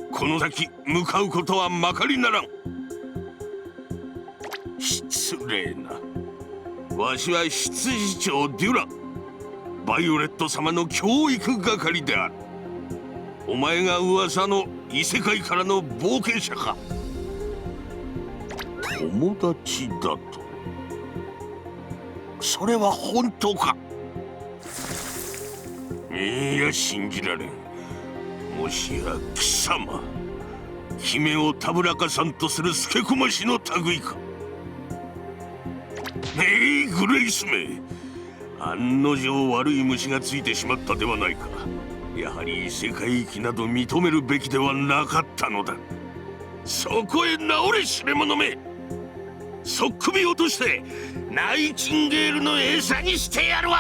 この先向かうことはまかりならん。失礼な。わしは執事長デュラ、バイオレット様の教育係である。お前が噂の異世界からの冒険者か？友達だと？それは本当か？いや、信じられん。もしや貴様、姫をたぶらかさんとするスケコマシの類か？グレイスめ、案の定悪い虫がついてしまったではないか。やはり異世界域など認めるべきではなかったのだ。そこへ直れしれ者め、そっくび落としてナイチンゲールの餌にしてやるわ。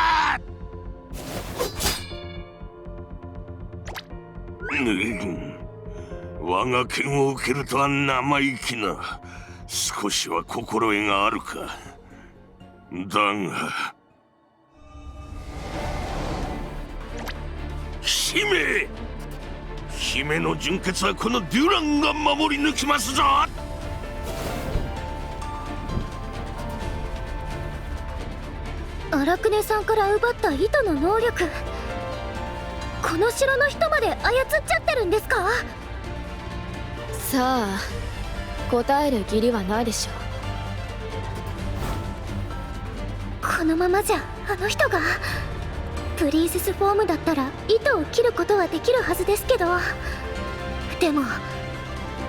我が剣を受けるとは生意気な。少しは心得があるか。だが姫の純血はこのデュランが守り抜きますぞ。荒くねさんから奪った糸の能力、この城の人まで操っちゃってるんですか？さあ、答える義理はないでしょう。このままじゃあの人がプリンセスフォームだったら糸を切ることはできるはずですけど、でも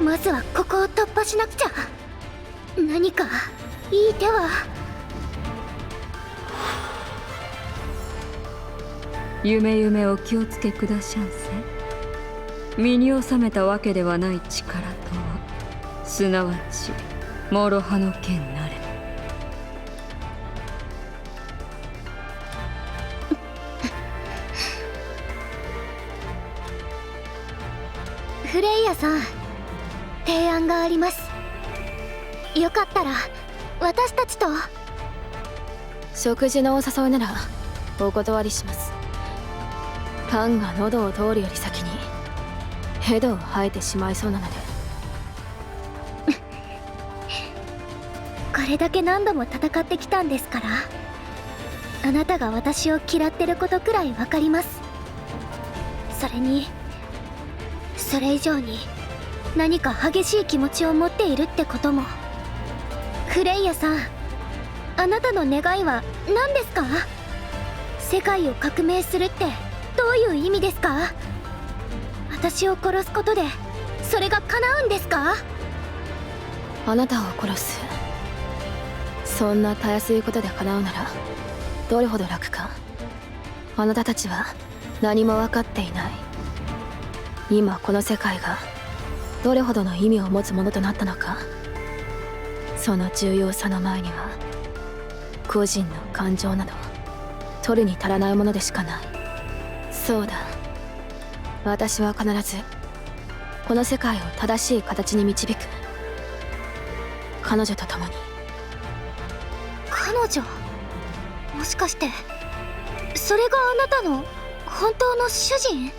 まずはここを突破しなくちゃ。何かいい手は。夢お気をつけくだしゃんせ。身に収めたわけではない力とは、すなわち諸刃の剣なれ。フレイヤさん、提案があります。よかったら私たちと。食事のお誘いならお断りします。パンが喉を通るより先にヘドを吐いてしまいそうなので。これだけ何度も戦ってきたんですから、あなたが私を嫌ってることくらいわかります。それにそれ以上に何か激しい気持ちを持っているってことも。フレイヤさん、あなたの願いは何ですか？世界を革命するってどういう意味ですか？私を殺すことでそれが叶うんですか？あなたを殺す、そんなたやすいことで叶うならどれほど楽か。あなたたちは何も分かっていない。今この世界がどれほどの意味を持つものとなったのか。その重要さの前には個人の感情など取るに足らないものでしかない。そうだ、私は必ずこの世界を正しい形に導く。彼女と共に。彼女？もしかしてそれがあなたの本当の主人？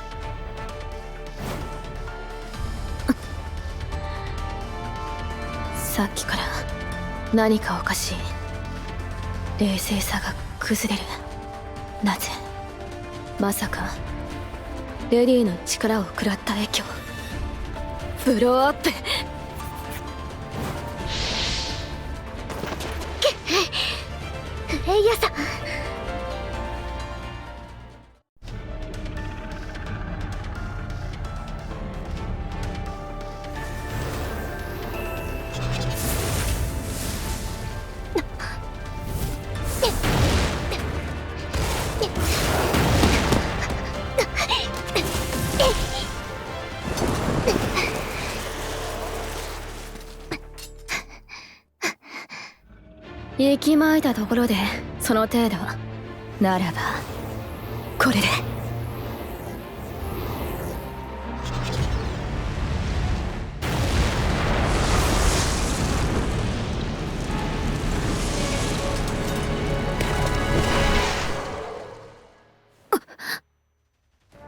さっきから何かおかしい。冷静さが崩れる。なぜ？まさかレディの力を食らった影響？ブローアップ。フレイヤさん、息巻いたところでその程度ならばこれで。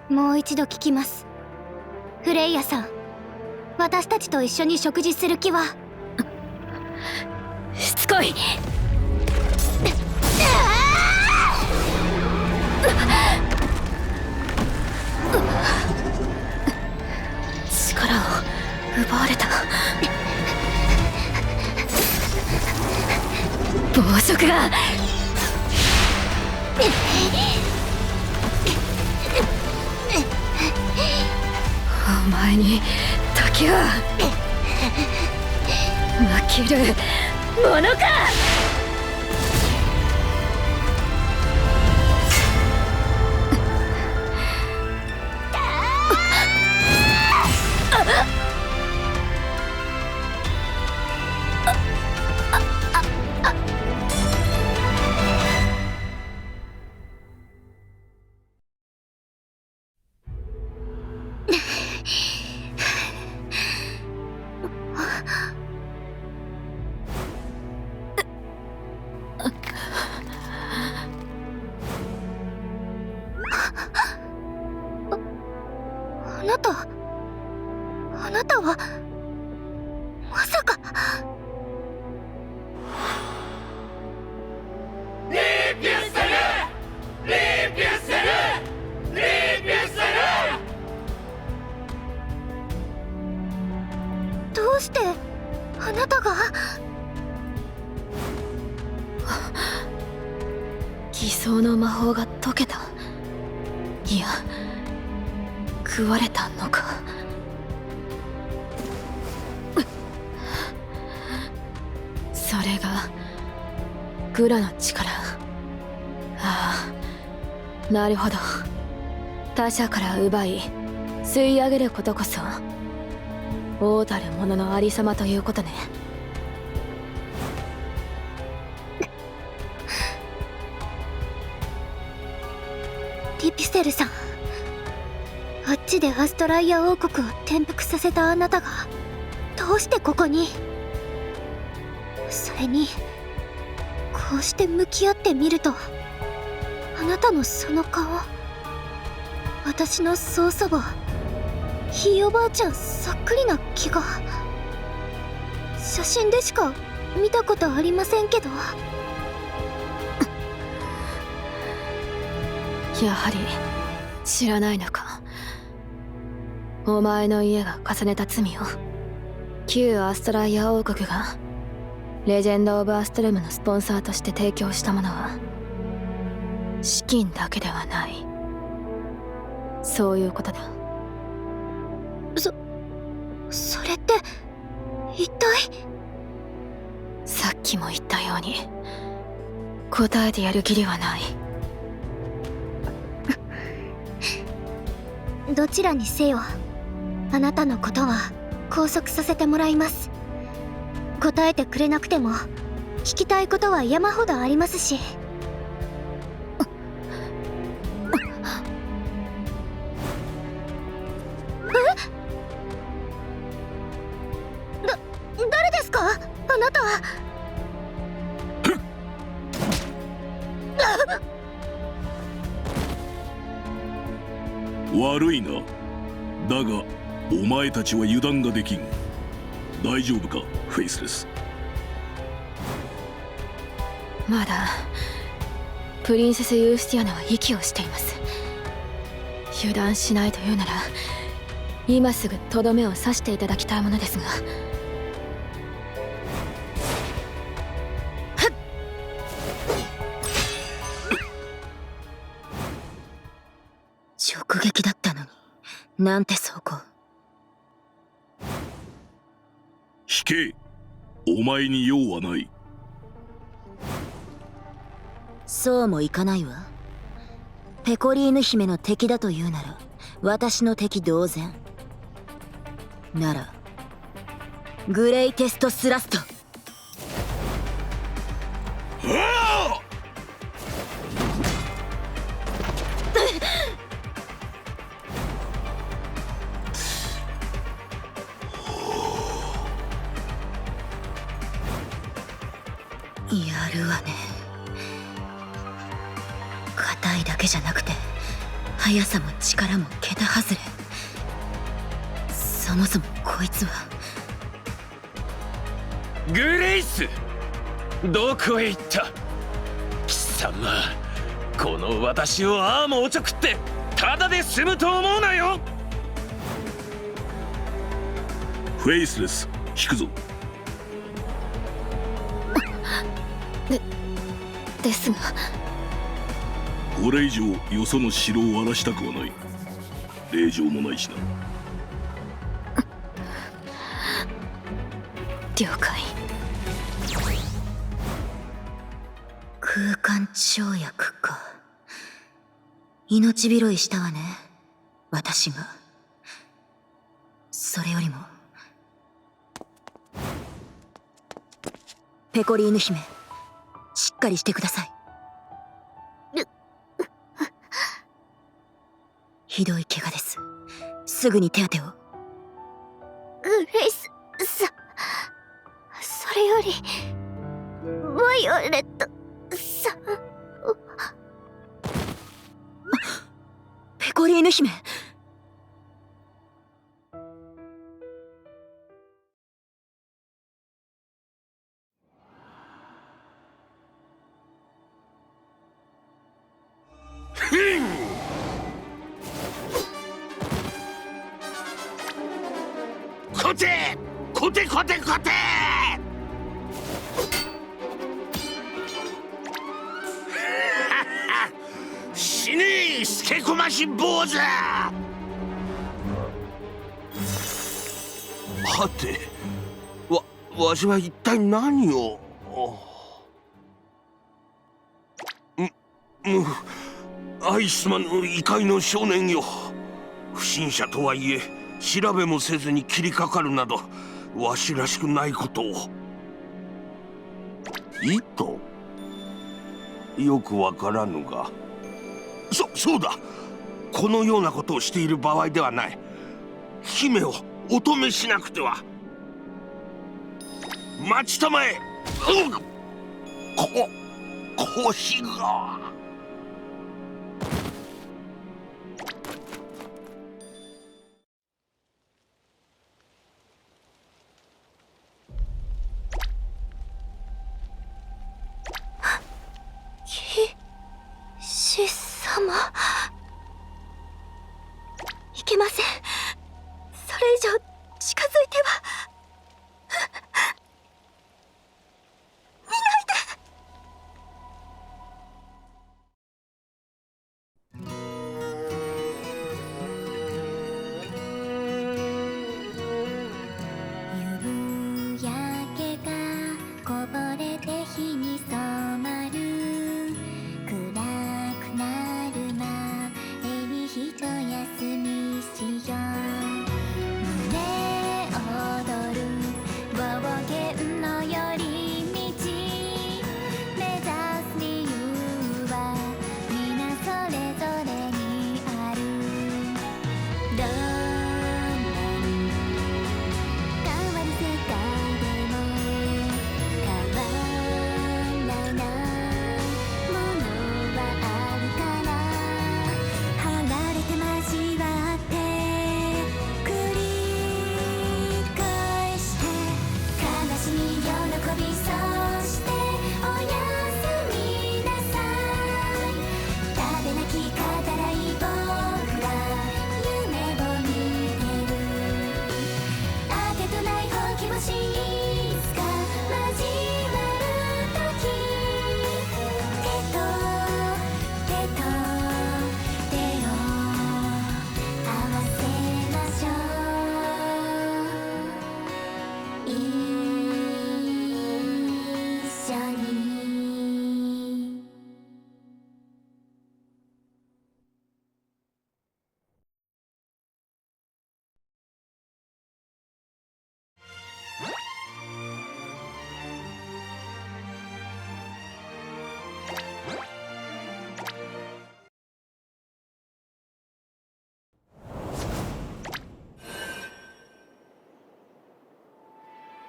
もう一度聞きます。フレイヤさん、私たちと一緒に食事する気は？しつこい。力を奪われた。暴食が。お前にだけは負けるものか。あなたはまさか。どうしてあなたが？偽装の魔法が解けた。いや、食われたのか。それがグラの力。ああ、なるほど。他者から奪い吸い上げることこそ王たる者のありさまということね。リピセルさん、あっちでアストライア王国を転覆させたあなたがどうしてここに？それにこうして向き合ってみると、あなたのその顔、私の曽祖母ひいおばあちゃんそっくりな気が。写真でしか見たことありませんけど。やはり知らないのか。お前の家が重ねた罪を旧アストライア王国がレジェンド・オブ・アストルムのスポンサーとして提供したものは資金だけではない、そういうことだ。それって一体？さっきも言ったように答えてやる義理はない。どちらにせよ、あなたのことは拘束させてもらいます。答えてくれなくても聞きたいことは山ほどありますし。誰ですかあなた？悪いな。だがお前たちは油断ができん。大丈夫かフェイスレス？まだプリンセス・ユースティアナは息をしています。油断しないというなら今すぐとどめを刺していただきたいものですが。直撃だったのになんて走行。引け、お前に用はない。そうもいかないわ。ペコリーヌ姫の敵だというなら私の敵同然。ならグレイテストスラスト。やるわね。硬いだけじゃなくて速さも力も桁外れ。そもそもこいつはグレイス、どこへ行った？貴様、この私をああもおちょくってただで済むと思うなよ。フェイスレス、引くぞ。ですがこれ以上よその城を荒らしたくはない。令状もないしな。了解。空間跳躍か。命拾いしたわね私が。それよりもペコリーヌ姫、しっかりしてください。ひどい怪我です。すぐに手当てを。グレイスさん、それよりバイオレットさん。ペコリーヌ姫、コテコテコテコテ死ねえ、スケコマシ坊主。はて、わしは一体何を。愛すまぬ異界の少年よ。不審者とはいえ調べもせずに切りかかるなどわしらしくないことを。意図？よくわからぬが、そうだ、このようなことをしている場合ではない。姫をお止めしなくては。待ちたまえ。腰が。騎士様、いけません。それ以上近づいては。見ないで。夕焼けがこぼれて火に染まる。暗くなる前にひと休みしよう。胸躍る冒険の寄り道、目指す理由は皆それぞれにある。どんなに変わる世界でも変わらないものはあるから、離れて交わって繰り返して、悲しみ喜びそしておやすみなさい。食べなき語らい僕ら夢を見てる。あてとない本気星いつか交わるとき、手と手と手を合わせましょう。一緒に。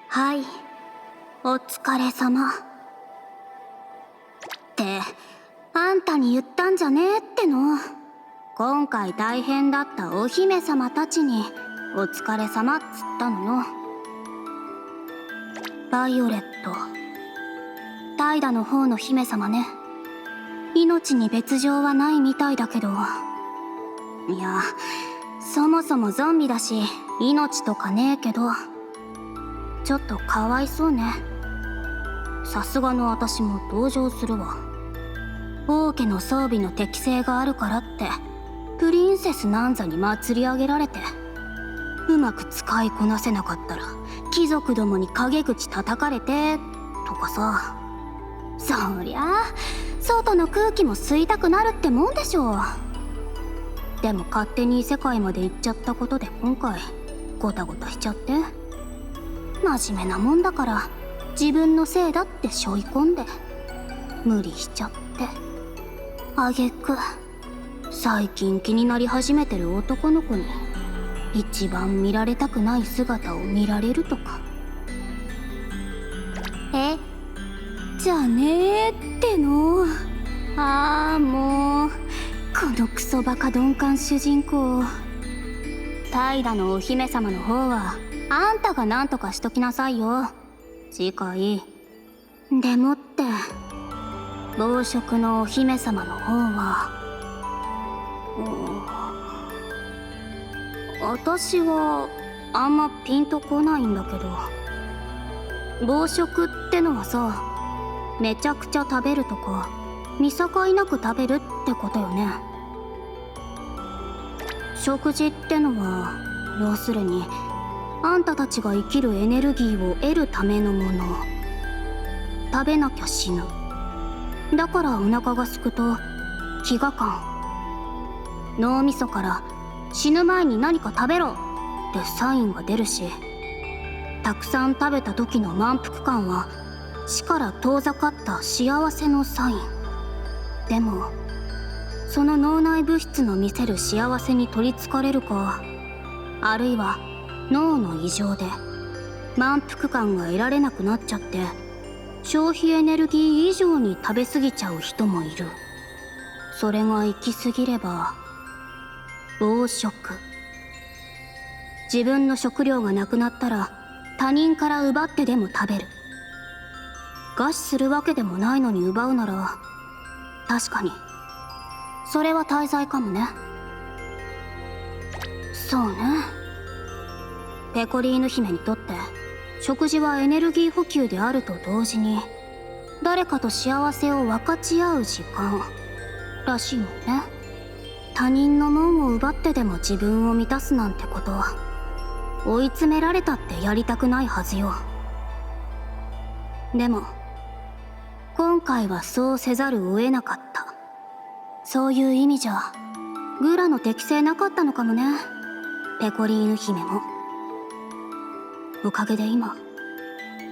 はい、お疲れ様。ってあんたに言ったんじゃねえっての。今回大変だったお姫様たちにお疲れ様っつったのよ。バイオレット、タイダの方の姫様ね。命に別状はないみたいだけど、いやそもそもゾンビだし命とかねえけど、ちょっとかわいそうね。さすがの私も同情するわ。王家の装備の適性があるからってプリンセスなんざに祭り上げられて、うまく使いこなせなかったら貴族どもに陰口叩かれてとかさ。そりゃあ外の空気も吸いたくなるってもんでしょう。でも勝手に異世界まで行っちゃったことで今回ゴタゴタしちゃって、真面目なもんだから自分のせいだって背負い込んで無理しちゃって、挙句最近気になり始めてる男の子に一番見られたくない姿を見られるとか。え？じゃねーっての。ああもうこのクソバカ鈍感主人公。タイダのお姫様の方はあんたが何とかしときなさいよ、次回。でもって暴食のお姫様の方は、私はあんまピンとこないんだけど、暴食ってのはさ、めちゃくちゃ食べるとか見境なく食べるってことよね。食事ってのは要するにあんたたちが生きるエネルギーを得るためのもの。食べなきゃ死ぬ。だからお腹が空くと飢餓感、脳みそから死ぬ前に何か食べろってサインが出るし、たくさん食べた時の満腹感は死から遠ざかった幸せのサイン。でもその脳内物質の見せる幸せに取りつかれるか、あるいは脳の異常で満腹感が得られなくなっちゃって消費エネルギー以上に食べ過ぎちゃう人もいる。それが行き過ぎれば暴食。自分の食料がなくなったら他人から奪ってでも食べる。餓死するわけでもないのに奪うなら、確かにそれは大罪かもね。そうね。ペコリーヌ姫にとって食事はエネルギー補給であると同時に誰かと幸せを分かち合う時間らしいもんね。他人のもんを奪ってでも自分を満たすなんてことは追い詰められたってやりたくないはずよ。でも今回はそうせざるを得なかった。そういう意味じゃグラの適性なかったのかもね、ペコリーヌ姫も。おかげで今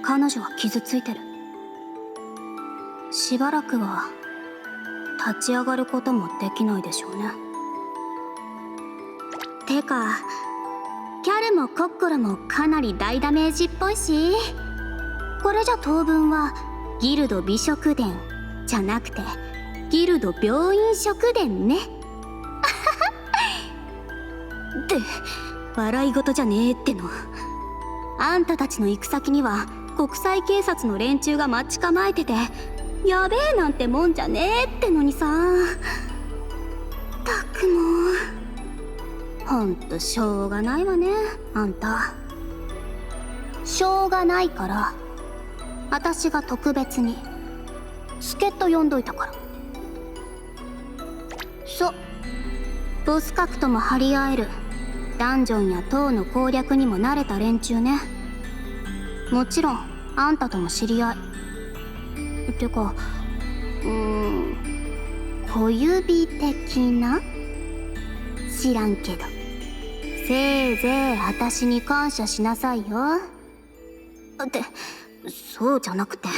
彼女は傷ついてる。しばらくは立ち上がることもできないでしょうね。てかキャルもコッコロもかなり大ダメージっぽいし、これじゃ当分はギルド美食殿じゃなくてギルド病院食殿ね。って笑い事じゃねえっての。あんたたちの行く先には国際警察の連中が待ち構えてて、やべえなんてもんじゃねえってのにさ。たくもほんとしょうがないわね、あんた。しょうがないから私が特別に助っ人呼んどいたから。ボス格とも張り合えるダンジョンや塔の攻略にも慣れた連中ね。もちろんあんたとも知り合いてか小指的な、知らんけどせいぜい私に感謝しなさいよ。ってそうじゃなくて、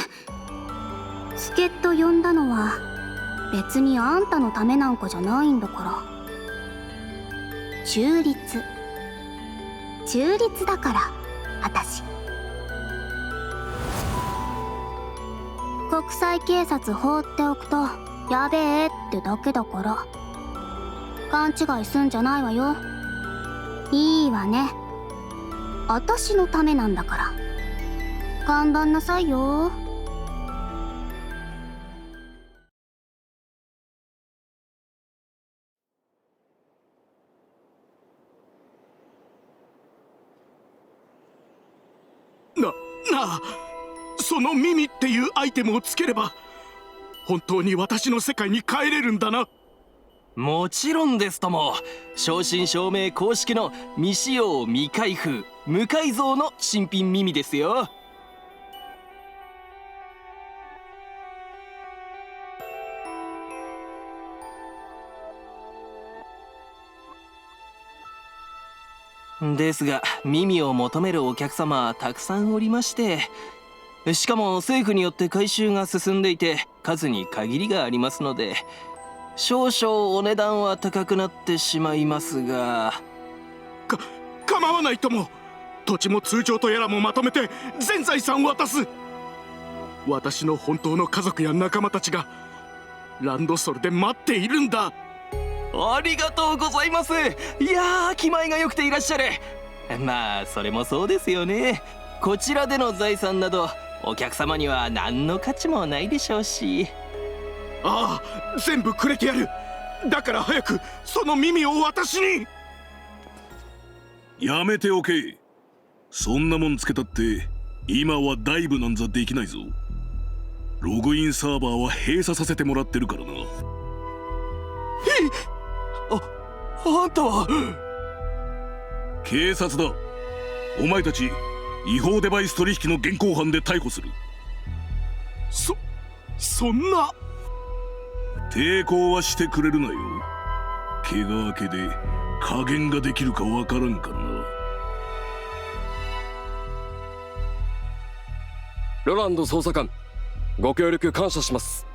助っ人呼んだのは別にあんたのためなんかじゃないんだから。中立だから私。国際警察放っておくとやべえってだけだから勘違いすんじゃないわよ。いいわね、私のためなんだから頑張んなさいよ。なあ、その耳っていうアイテムをつければ本当に私の世界に帰れるんだな。もちろんですとも。正真正銘公式の未使用未開封無改造の新品耳ですよ。ですが耳を求めるお客様はたくさんおりまして、しかも政府によって回収が進んでいて数に限りがありますので、少々お値段は高くなってしまいますが。構わないとも。土地も通帳とやらもまとめて全財産渡す。私の本当の家族や仲間たちがランドソルで待っているんだ。ありがとうございます。いやー、気前が良くていらっしゃる。まあそれもそうですよね。こちらでの財産などお客様には何の価値もないでしょうし。ああ、全部くれてやる。だから早くその耳を私に。やめておけ。そんなもんつけたって今はダイブなんざできないぞ。ログインサーバーは閉鎖させてもらってるからな。あんたは警察だ。お前たち違法デバイス取引の現行犯で逮捕する。そんな。抵抗はしてくれるなよ。怪我明けで加減ができるかわからんかな。ロランド捜査官、ご協力感謝します。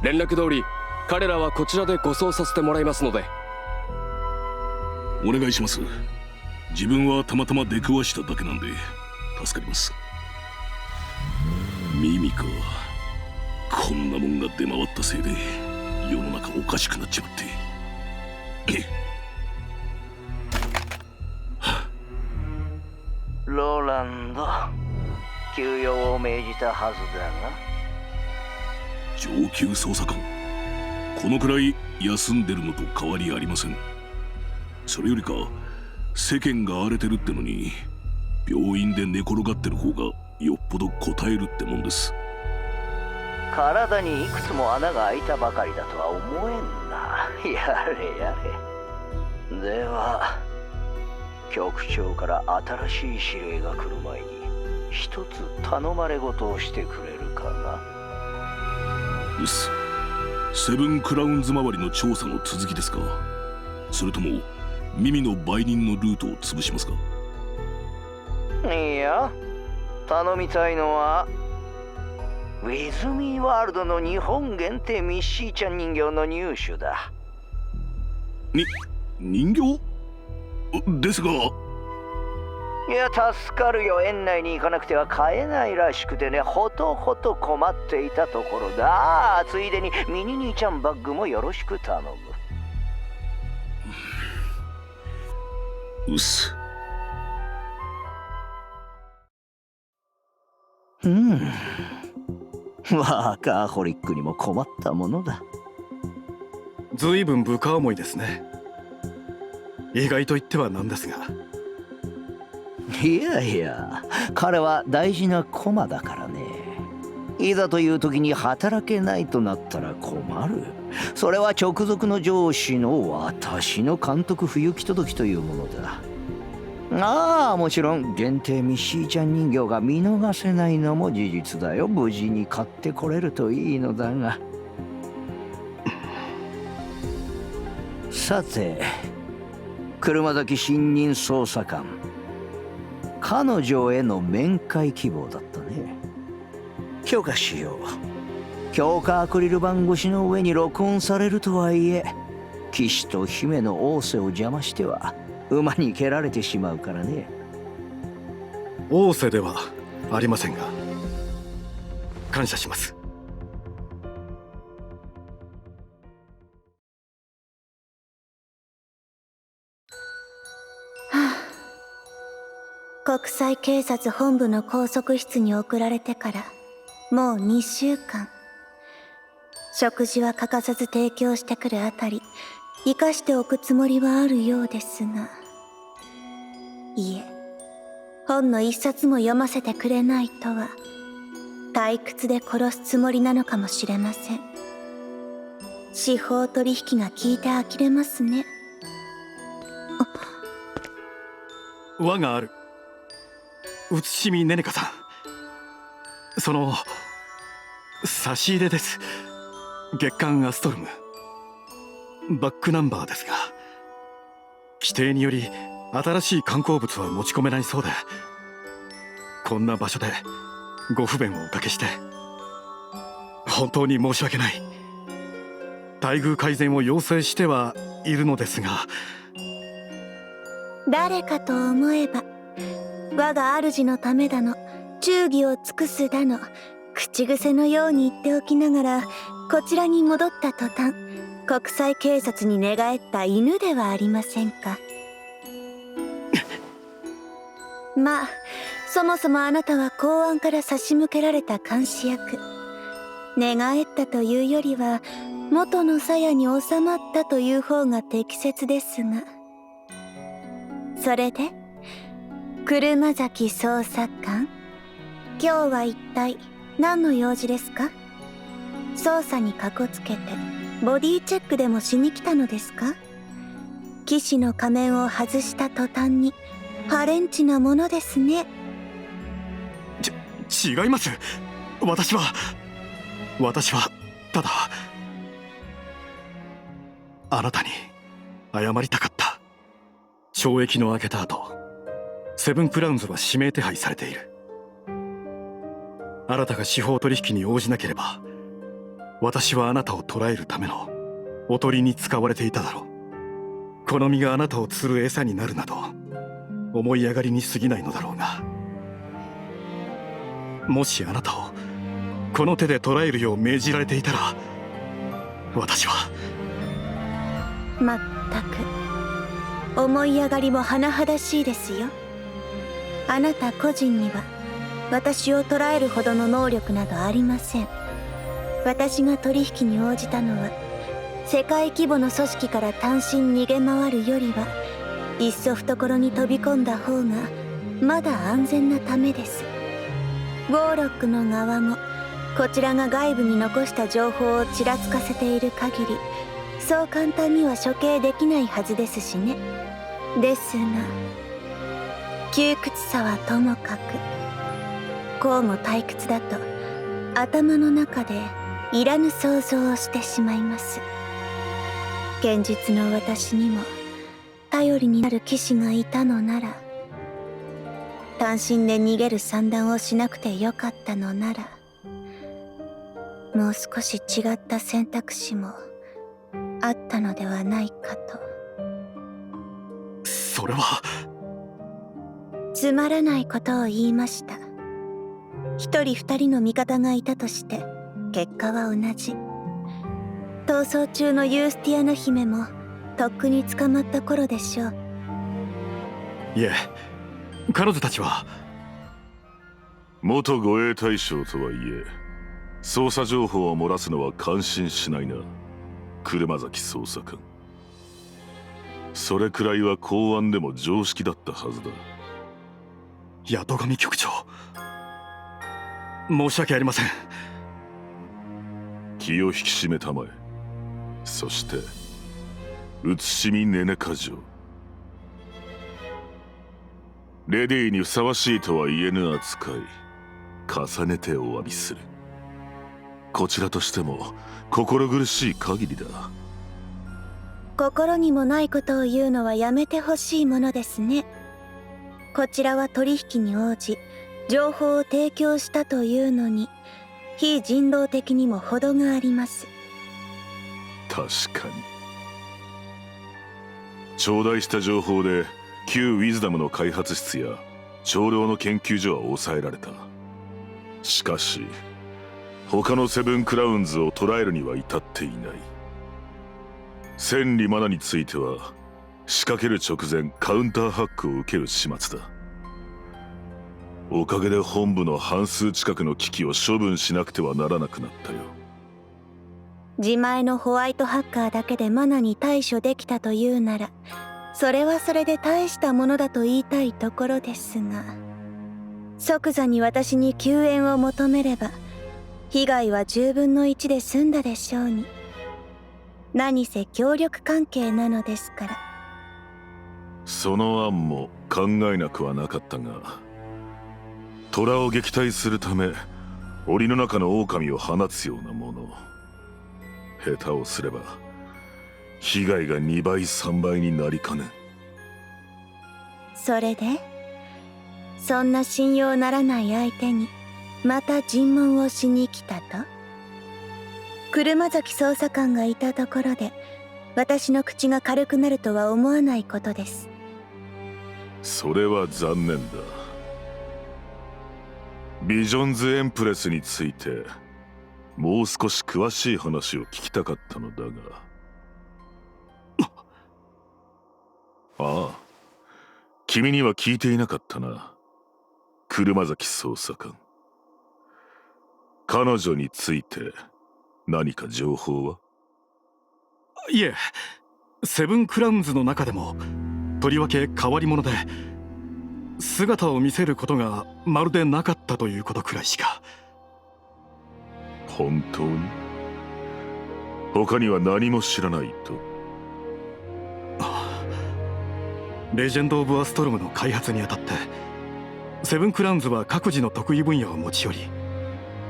連絡通り彼らはこちらで護送させてもらいますので。お願いします。自分はたまたま出くわしただけなんで助かります。ミミか、こんなもんが出回ったせいで世の中おかしくなっちまって。ローランド、休養を命じたはずだが。上級捜査官、このくらい休んでるのと変わりありません。それよりか世間が荒れてるってのに病院で寝転がってる方がよっぽど応えるってもんです。体にいくつも穴が開いたばかりだとは思えんな。やれやれ。では局長から新しい指令が来る前に一つ頼まれ事をしてくれるかな。うっす。セブンクラウンズ周りの調査の続きですか。それとも耳の売人のルートを潰しますか。いや、頼みたいのはウィズミーワールドの日本限定ミッシーちゃん人形の入手だ。人形ですが。いや、助かるよ。園内に行かなくては買えないらしくてね、ほとほと困っていたところだ。ついでにミニ兄ちゃんバッグもよろしく頼む。うっす。ワーカーホリックにも困ったものだ。ずいぶん部下思いですね。意外と言ってはなんですが。いやいや、彼は大事な駒だからね。いざという時に働けないとなったら困る。それは直属の上司の私の監督不行き届きというものだ。ああ、もちろん限定ミッシーちゃん人形が見逃せないのも事実だよ。無事に買ってこれるといいのだが。さて、車崎新任捜査官、彼女への面会希望だったね。許可しよう。強化アクリル板越しの上に録音されるとはいえ、騎士と姫の仰せを邪魔しては馬に蹴られてしまうからね。仰せではありませんが、感謝します。国際警察本部の拘束室に送られてからもう2週間。食事は欠かさず提供してくるあたり、生かしておくつもりはあるようですが、いえ、本の一冊も読ませてくれないとは退屈で殺すつもりなのかもしれません。司法取引が効いて呆れますね。輪がある。内清ねねかさん、その差し入れです。月刊アストルムバックナンバーですが、規定により新しい観光物は持ち込めないそうで、こんな場所でご不便をおかけして本当に申し訳ない。待遇改善を要請してはいるのですが。誰かと思えば、我が主のためだの、忠義を尽くすだの、口癖のように言っておきながら、こちらに戻った途端、国際警察に寝返った犬ではありませんか。まあ、そもそもあなたは公安から差し向けられた監視役。寝返ったというよりは、元の鞘に収まったという方が適切ですが。それで車崎捜査官、今日は一体何の用事ですか。捜査にかこつけてボディチェックでもしに来たのですか。騎士の仮面を外した途端にハレンチなものですね。違います。私はただあなたに謝りたかった。懲役の明けた後、セブンクラウンズは指名手配されている。あなたが司法取引に応じなければ、私はあなたを捕らえるためのおとりに使われていただろう。この身があなたを釣る餌になるなど思い上がりに過ぎないのだろうが、もしあなたをこの手で捕らえるよう命じられていたら、私は。まったく思い上がりも甚だしいですよ。あなた個人には私を捕らえるほどの能力などありません。私が取引に応じたのは、世界規模の組織から単身逃げ回るよりはいっそ懐に飛び込んだ方がまだ安全なためです。ウォーロックの側もこちらが外部に残した情報をちらつかせている限り、そう簡単には処刑できないはずですしね。ですが窮屈さはともかく、こうも退屈だと頭の中でいらぬ想像をしてしまいます。現実の私にも頼りになる騎士がいたのなら、単身で逃げる算段をしなくてよかったのなら、もう少し違った選択肢もあったのではないかと。それは。つまらないことを言いました。一人二人の味方がいたとして結果は同じ。逃走中のユースティアナ姫もとっくに捕まった頃でしょう。いえ、彼女たちは。元護衛大将とはいえ、捜査情報を漏らすのは感心しないな、車崎捜査官。それくらいは公安でも常識だったはずだ。八戸上局長、申し訳ありません。気を引き締めたまえ。そして写しみネネカ城、レディーにふさわしいとは言えぬ扱い、重ねてお詫びする。こちらとしても心苦しい限りだ。心にもないことを言うのはやめてほしいものですね。こちらは取引に応じ情報を提供したというのに、非人道的にも程があります。確かに。頂戴した情報で旧ウィズダムの開発室や長老の研究所は抑えられた。しかし他のセブンクラウンズを捕らえるには至っていない。千里マナについては仕掛ける直前カウンターハックを受ける始末だ。おかげで本部の半数近くの機器を処分しなくてはならなくなったよ。自前のホワイトハッカーだけでマナに対処できたというなら、それはそれで大したものだと言いたいところですが、即座に私に救援を求めれば被害は10分の1で済んだでしょうに。何せ協力関係なのですから。その案も考えなくはなかったが、虎を撃退するため檻の中の狼を放つようなもの、下手をすれば被害が2倍3倍になりかねん。それでそんな信用ならない相手にまた尋問をしに来たと。車崎捜査官がいたところで私の口が軽くなるとは思わないことです。それは残念だ。ビジョンズエンプレスについてもう少し詳しい話を聞きたかったのだが。ああ、君には聞いていなかったな、車崎捜査官。彼女について何か情報は？いえ、セブンクラウンズの中でもとりわけ変わり者で、姿を見せることがまるでなかったということくらいしか。本当に？他には何も知らないと？レジェンド・オブ・アストロムの開発にあたって、セブンクラウンズは各自の得意分野を持ち寄り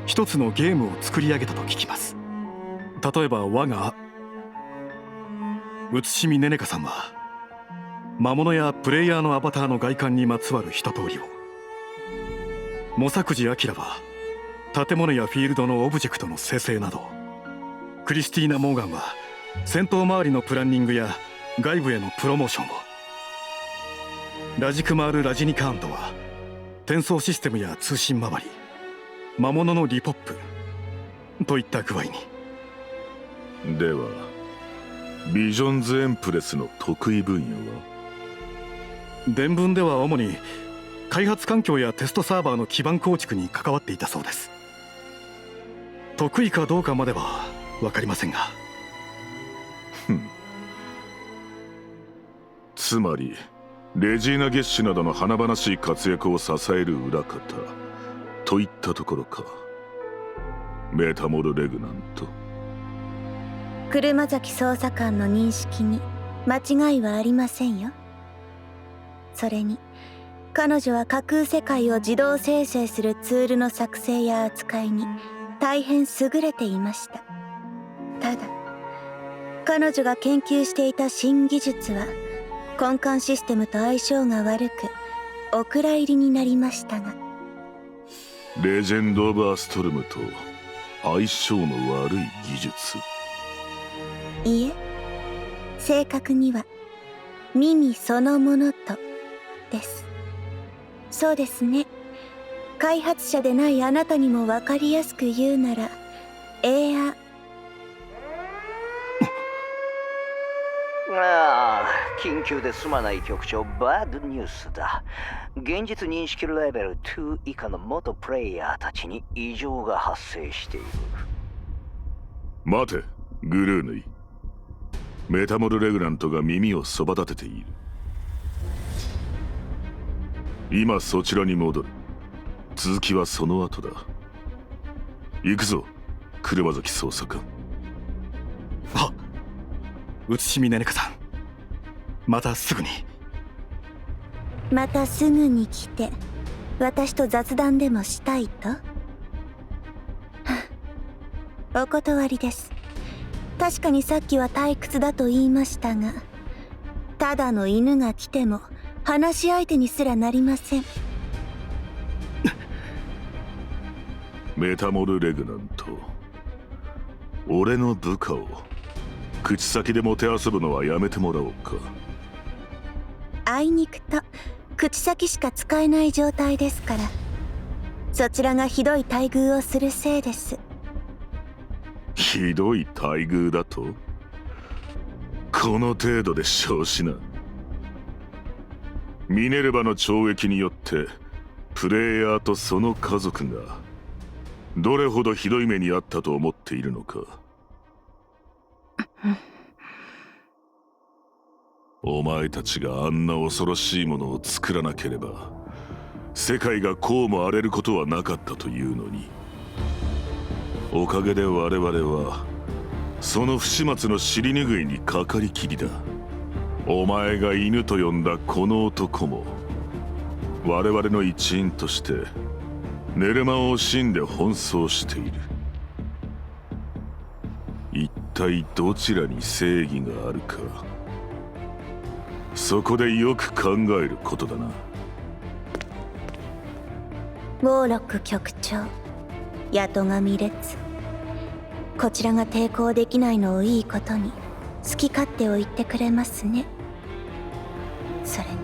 一つのゲームを作り上げたと聞きます。例えば我が写しみねねかさんは魔物やプレイヤーのアバターの外観にまつわる一通りを、モサクジアキラは建物やフィールドのオブジェクトの生成など、クリスティーナ・モーガンは戦闘周りのプランニングや外部へのプロモーションを、ラジクマール・ラジニカーントは転送システムや通信周り、魔物のリポップといった具合に。ではビジョンズエンプレスの得意分野は？伝聞では主に開発環境やテストサーバーの基盤構築に関わっていたそうです。得意かどうかまでは分かりませんが。つまりレジーナ・ゲッシュなどの華々しい活躍を支える裏方といったところか。メタモル・レグナント。車崎捜査官の認識に間違いはありませんよ。それに彼女は架空世界を自動生成するツールの作成や扱いに大変優れていました。ただ彼女が研究していた新技術は根幹システムと相性が悪くお蔵入りになりましたが、レジェンド・オブ・アストルムと相性の悪い技術？いえ、正確には耳そのものとです。そうですね。開発者でないあなたにも分かりやすく言うなら、ああ、緊急ですまない局長、バッドニュースだ。現実認識レベル2以下の元プレイヤーたちに異常が発生している。待て、グルーヌイ。メタモル・レグナントが耳をそば立てている。今そちらに戻る。続きはその後だ。行くぞ、車崎捜査官。はっ、写しみねねかさん、またすぐに。またすぐに来て私と雑談でもしたいと？お断りです。確かにさっきは退屈だと言いましたが、ただの犬が来ても話し相手にすらなりません。メタモル・レグナント、俺の部下を口先でもてあそぶのはやめてもらおうか。あいにくと口先しか使えない状態ですから、そちらがひどい待遇をするせいです。ひどい待遇だと？この程度で承知な。ミネルヴァの懲役によってプレイヤーとその家族がどれほどひどい目にあったと思っているのか。お前たちがあんな恐ろしいものを作らなければ世界がこうも荒れることはなかったというのに、おかげで我々はその不始末の尻拭いにかかりきりだ。お前が犬と呼んだこの男も我々の一員としてネルマを惜しんで奔走している。一体どちらに正義があるか、そこでよく考えることだな。ウォーロック局長、八戸神列、こちらが抵抗できないのをいいことに好き勝手を言ってくれますね。それに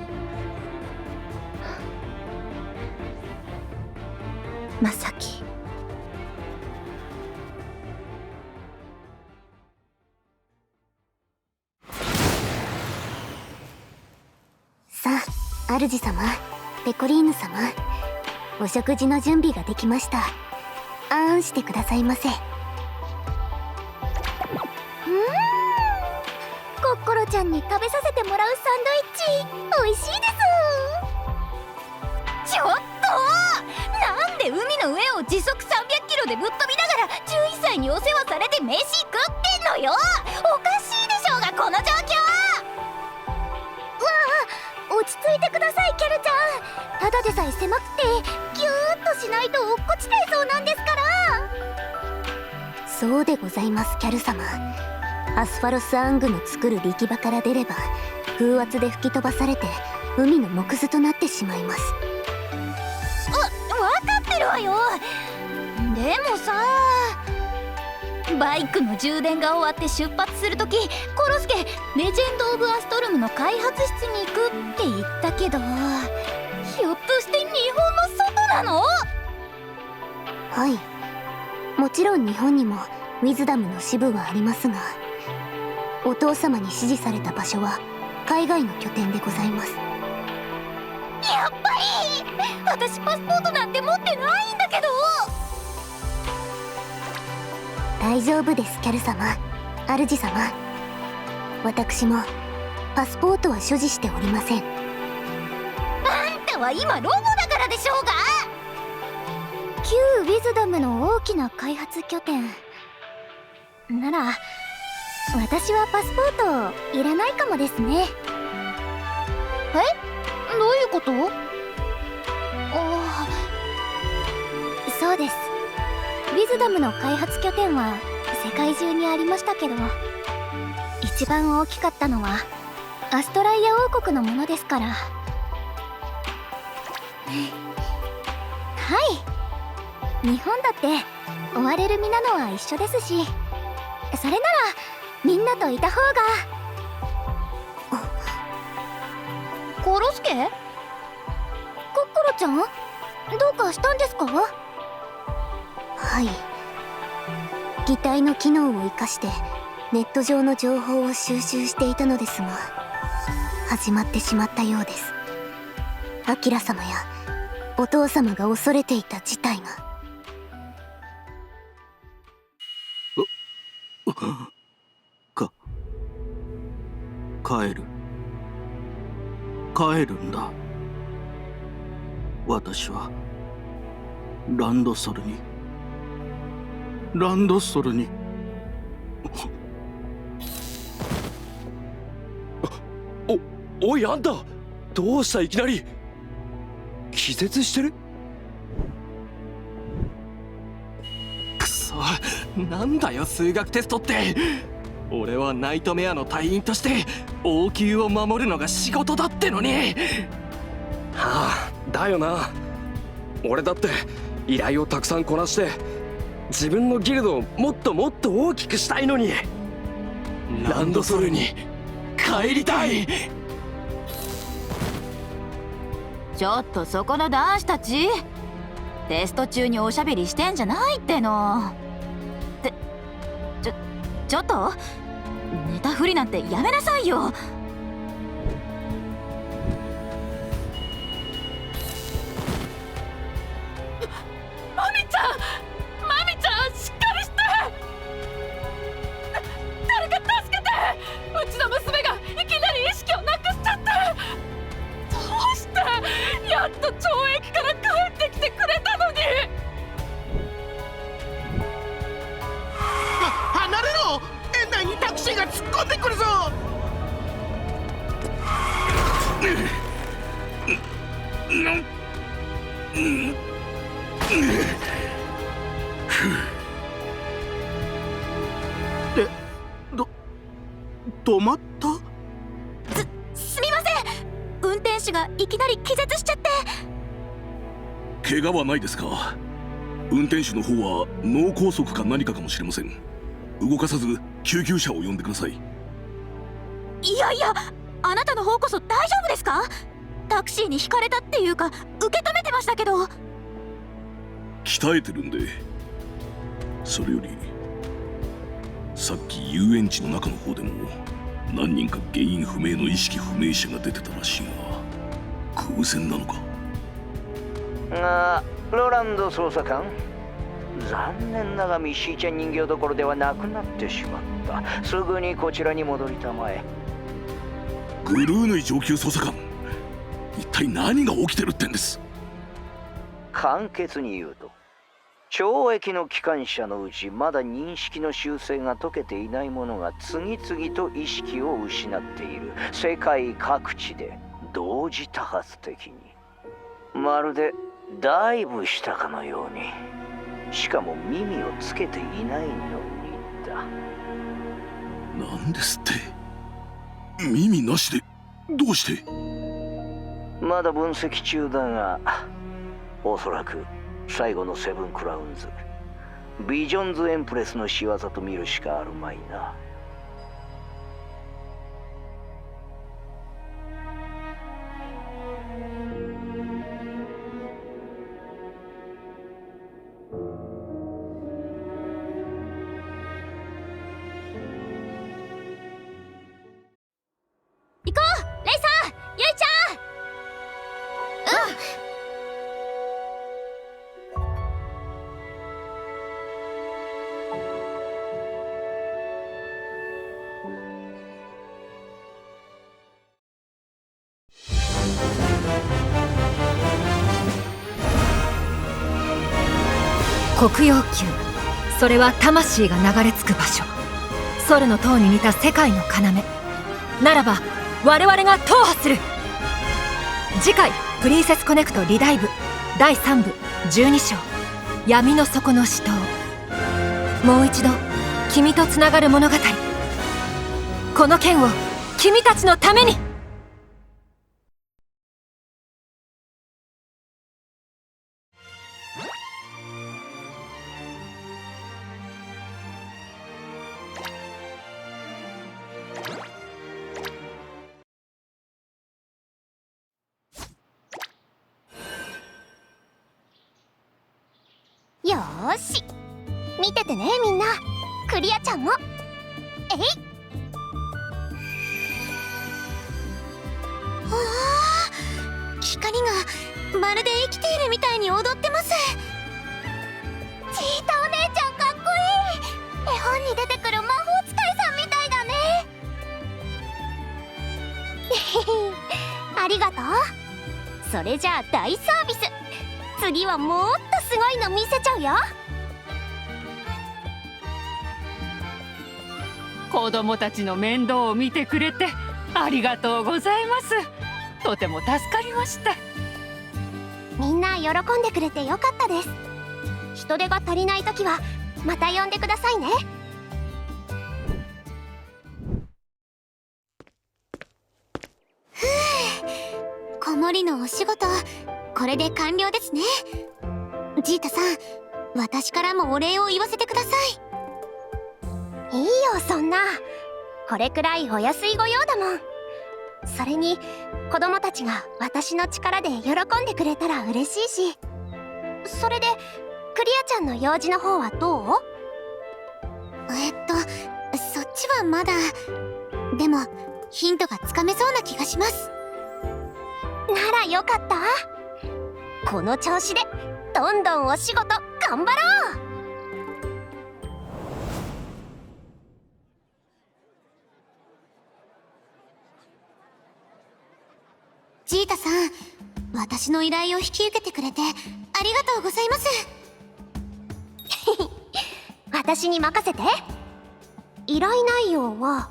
まさき、さあ、主様、ペコリーヌ様、お食事の準備ができました。あんしてくださいませ。コッコロちゃんに食べさせてもらうサンドイッチ、美味しいです。ちょっと、なんで海の上を時速300キロでぶっ飛びながら11歳にお世話されて飯食ってんのよ。おかしいでしょうがこの状況。落ち着いてください、キャルちゃん。ただでさえ狭くてギューッとしないと落っこちちゃいそうなんですから。そうでございます、キャル様。アスファロス・アングの作る力場から出れば風圧で吹き飛ばされて海の木図となってしまいます。分かってるわよ。でもさ、バイクの充電が終わって出発するとき、コロスケレジェンド・オブ・アストルムの開発室に行くって言ったけど、ひょっとして日本の外なの？はい、もちろん日本にもウィズダムの支部はありますが、お父様に指示された場所は海外の拠点でございます。やっぱり私パスポートなんて持ってないんだけど。大丈夫です、キャル様、主様。私もパスポートは所持しておりません。あんたは今ロボだからでしょうが。旧ウィズダムの大きな開発拠点なら、私はパスポートいらないかもですね。え？どういうこと？そうです。ウィズダムの開発拠点は世界中にありましたけど、一番大きかったのはアストライア王国のものですから。はい、日本だって追われる身なのは一緒ですし、それならみんなといた方が。コロスケ？コッコロちゃん、どうかしたんですか？はい、擬態の機能を生かしてネット上の情報を収集していたのですが、始まってしまったようです。アキラ様やお父様が恐れていた事態が。帰るんだ。私はランドソルにおい、あんたどうした？いきなり気絶してる？くそ、なんだよ数学テストって。俺はナイトメアの隊員として王宮を守るのが仕事だってのに。はあ、だよな。俺だって依頼をたくさんこなして自分のギルドをもっともっと大きくしたいのに。ランドソルに帰りたい。ちょっとそこの男子たち、テスト中におしゃべりしてんじゃないっての。ってちょっと寝たふりなんてやめなさいよ。マミちゃんしっかりして。誰か助けて。うちの娘がいきなり意識をなくしちゃって。どうしてやっと懲役から帰ってきてくれたのに。離れろ。園内にタクシーが突っ込んでくるぞ。止まった？すみません、運転手がいきなり気絶しちゃって。怪我はないですか？運転手の方は脳梗塞か何かかもしれません。動かさず救急車を呼んでください。いやいや、あなたの方こそ大丈夫ですか？タクシーにひかれたっていうか受け止めてましたけど。鍛えてるんで。それよりさっき遊園地の中の方でも何人か原因不明の意識不明者が出てたらしいが、偶然なのか？ロランド捜査官、残念ながらミッシーちゃん人形どころではなくなってしまった。すぐにこちらに戻りたまえ。グルーヌイ上級捜査官、一体何が起きてるってんです？簡潔に言うと、懲役の機関車のうちまだ認識の修正が解けていない者が次々と意識を失っている。世界各地で同時多発的に、まるでダイブしたかのように。しかも耳をつけていないのにだ。なんですって。耳なしでどうして？まだ分析中だが、おそらく最後のセブンクラウンズ、ビジョンズエンプレスの仕業と見るしかあるまいな。行こうレイさん、ゆいちゃん。黒曜宮、それは魂が流れ着く場所。ソルの塔に似た世界の要ならば、我々が踏破する。次回プリンセスコネクトリダイブ第3部12章、闇の底の死闘。もう一度君とつながる物語。この剣を君たちのために。よーし、見ててねみんな。クリアちゃんも。えい。おー、光がまるで生きているみたいに踊ってます。チータお姉ちゃんかっこいい。絵本に出てくる魔法使いさんみたいだね。ありがとう。それじゃあ大サービス。次はもっとすごいの見せちゃうよ。子供たちの面倒を見てくれてありがとうございます。とても助かりました。みんな喜んでくれてよかったです。人手が足りない時はまた呼んでくださいね。ふう、子守のお仕事これで完了ですね。ジータさん、私からもお礼を言わせてください。いいよそんな。これくらいお安いご用だもん。それに子供たちが私の力で喜んでくれたら嬉しいし。それでクリアちゃんの用事の方はどう？そっちはまだ。でもヒントがつかめそうな気がします。ならよかった。この調子でどんどんお仕事頑張ろう。ジータさん、私の依頼を引き受けてくれてありがとうございます。私に任せて。依頼内容は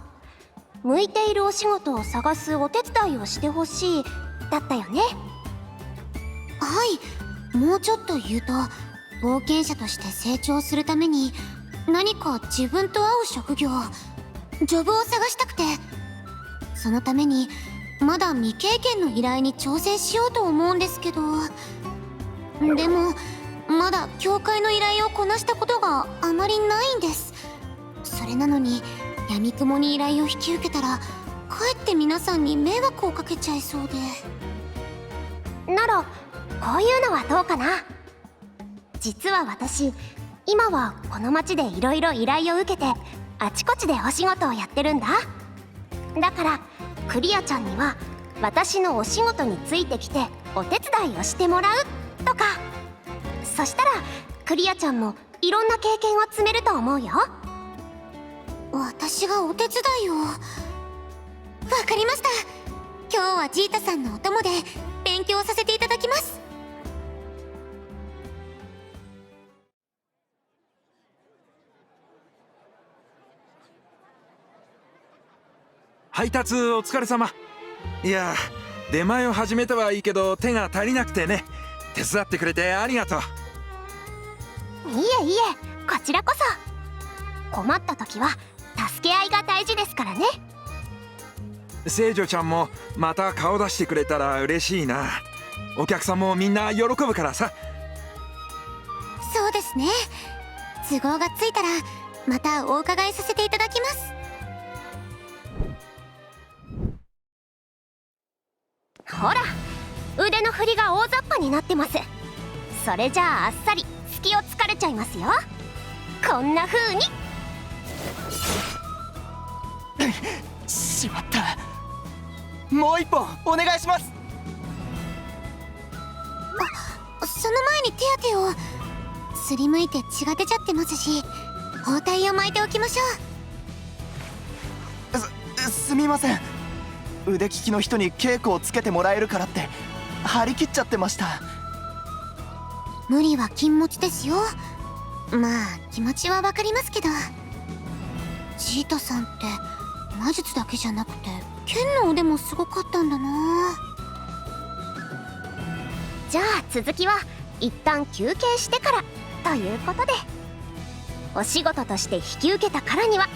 向いているお仕事を探すお手伝いをしてほしいだったよね。はい、もうちょっと言うと、冒険者として成長するために何か自分と合う職業、ジョブを探したくて、そのためにまだ未経験の依頼に挑戦しようと思うんですけど、でもまだ教会の依頼をこなしたことがあまりないんです。それなのに闇雲に依頼を引き受けたら、かえって皆さんに迷惑をかけちゃいそうで。ならこういうのはどうかな。実は私、今はこの町でいろいろ依頼を受けてあちこちでお仕事をやってるんだ。だからクリアちゃんには私のお仕事についてきてお手伝いをしてもらうとか。そしたらクリアちゃんもいろんな経験を積めると思うよ。私がお手伝いを。わかりました。今日はジータさんのお供で勉強させていただきます。配達お疲れ様。いや、出前を始めたはいいけど手が足りなくてね。手伝ってくれてありがとう。いえいえ、こちらこそ。困った時は助け合いが大事ですからね。聖女ちゃんもまた顔出してくれたら嬉しいな。お客さんもみんな喜ぶからさ。そうですね。都合がついたらまたお伺いさせていただきます。ほら、腕の振りが大雑把になってます。それじゃああっさり隙を突かれちゃいますよ。こんな風に。しまった。もう一本お願いします。その前に手当てを。すりむいて血が出ちゃってますし、包帯を巻いておきましょう。すみません。腕利きの人に稽古をつけてもらえるからって張り切っちゃってました。無理は禁物ですよ。まあ気持ちはわかりますけど、ジータさんって魔術だけじゃなくて剣の腕もすごかったんだな。じゃあ続きは一旦休憩してからということで、お仕事として引き受けたからには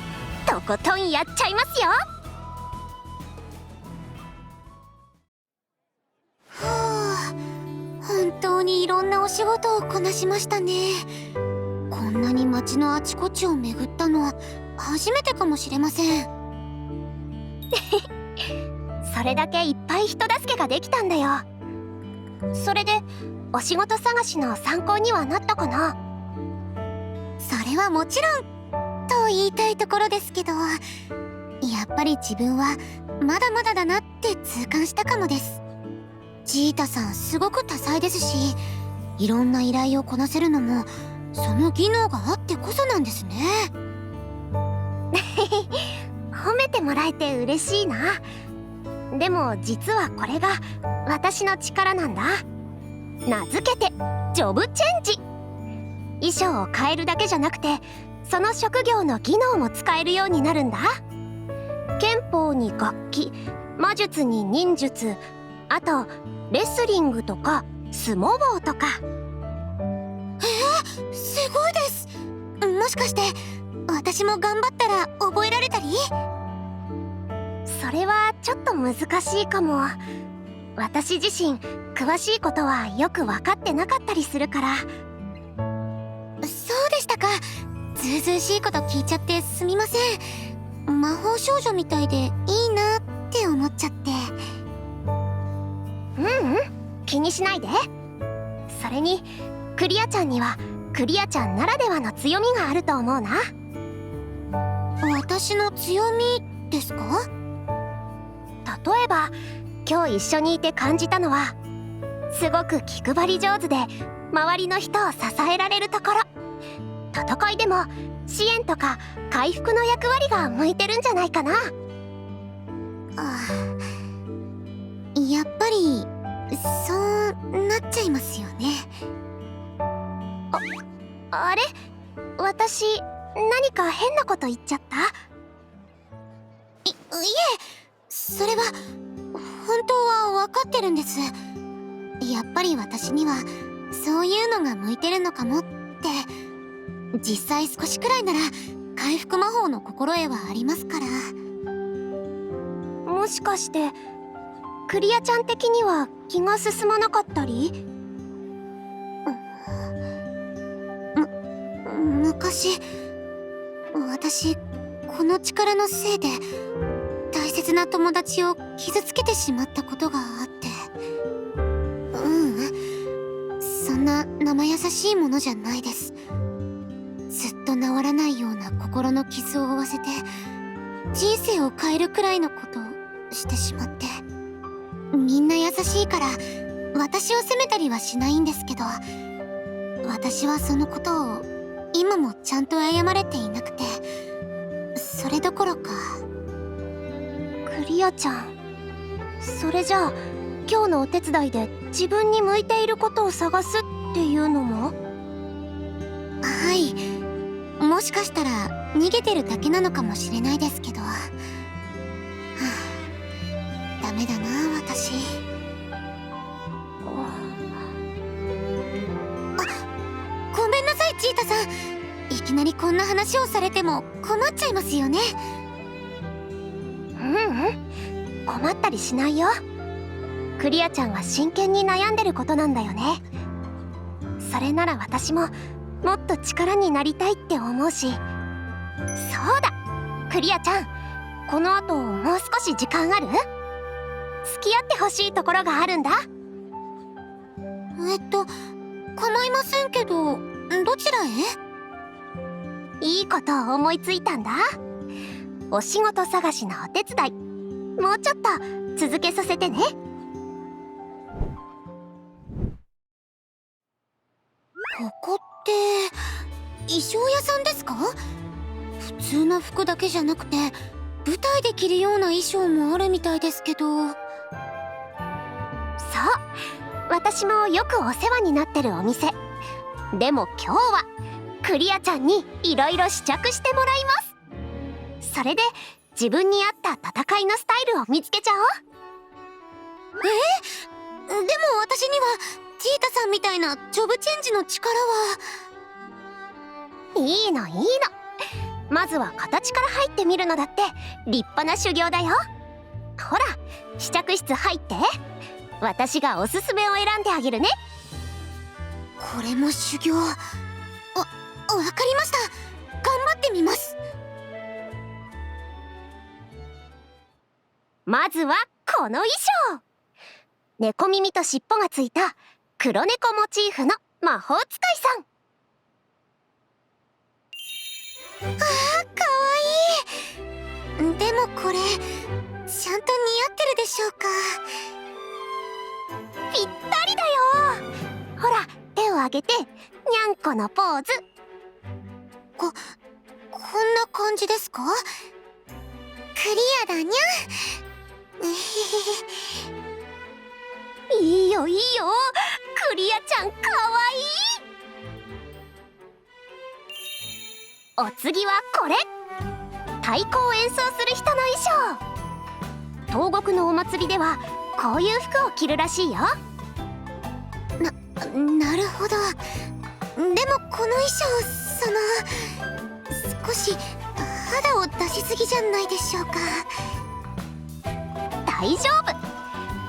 とことんやっちゃいますよ。本当にいろんなお仕事をこなしましたね。こんなに街のあちこちを巡ったのは初めてかもしれません。それだけいっぱい人助けができたんだよ。それでお仕事探しの参考にはなったかな。それはもちろんと言いたいところですけど、やっぱり自分はまだまだだなって痛感したかもです。ジータさんすごく多彩ですし、いろんな依頼をこなせるのもその技能があってこそなんですね。褒めてもらえて嬉しいな。でも実はこれが私の力なんだ。名付けてジョブチェンジ。衣装を変えるだけじゃなくて、その職業の技能も使えるようになるんだ。憲法に楽器、魔術に忍術、あとレスリングとか相撲棒とか。すごいです。もしかして私も頑張ったら覚えられたり？それはちょっと難しいかも。私自身詳しいことはよく分かってなかったりするから。そうでしたか。ずうずうしいこと聞いちゃってすみません。魔法少女みたいでいいなって思っちゃって。気にしないで。それにクリアちゃんにはクリアちゃんならではの強みがあると思うな。私の強みですか？例えば今日一緒にいて感じたのは、すごく気配り上手で周りの人を支えられるところ。戦いでも支援とか回復の役割が向いてるんじゃないかな。やっぱりそうなっちゃいますよね。あれ？私何か変なこと言っちゃった？いえ、それは本当は分かってるんです。やっぱり私にはそういうのが向いてるのかもって。実際少しくらいなら回復魔法の心得はありますから。もしかしてクリアちゃん的には気が進まなかったり？昔私この力のせいで大切な友達を傷つけてしまったことがあって。そんな生優しいものじゃないです。ずっと治らないような心の傷を負わせて人生を変えるくらいのことをしてしまって。みんな優しいから私を責めたりはしないんですけど、私はそのことを今もちゃんと謝れていなくて。それどころかクリアちゃん、それじゃあ今日のお手伝いで自分に向いていることを探すっていうのも？はい、もしかしたら逃げてるだけなのかもしれないですけど、ダメだな私。ごめんなさいジータさん。いきなりこんな話をされても困っちゃいますよね。困ったりしないよ。クリアちゃんが真剣に悩んでることなんだよね。それなら私ももっと力になりたいって思うし。そうだ、クリアちゃん、この後もう少し時間ある？付き合ってほしいところがあるんだ。構いませんけど、どちらへ？いいことを思いついたんだ。お仕事探しのお手伝い、もうちょっと続けさせてね。ここって衣装屋さんですか？普通の服だけじゃなくて舞台で着るような衣装もあるみたいですけど。そう、私もよくお世話になってるお店。でも今日はクリアちゃんにいろいろ試着してもらいます。それで自分に合った戦いのスタイルを見つけちゃおう。でも私にはジータさんみたいなジョブチェンジの力は。いいのいいの、まずは形から入ってみるのだって立派な修行だよ。ほら、試着室入って。私がおすすめを選んであげるね。これも修行。わかりました。頑張ってみます。まずはこの衣装。猫耳と尻尾がついた黒猫モチーフの魔法使いさん。かわいい。でもこれちゃんと似合ってるでしょうか？ぴったりだよ。ほら、手を上げてにゃんこのポーズ。こんな感じですか？クリアだにゃ。いいよいいよ、クリアちゃんかわいい。お次はこれ、太鼓を演奏する人の衣装。東国のお祭りではこういう服を着るらしいよ。なるほど。でもこの衣装、少し肌を出しすぎじゃないでしょうか？大丈夫、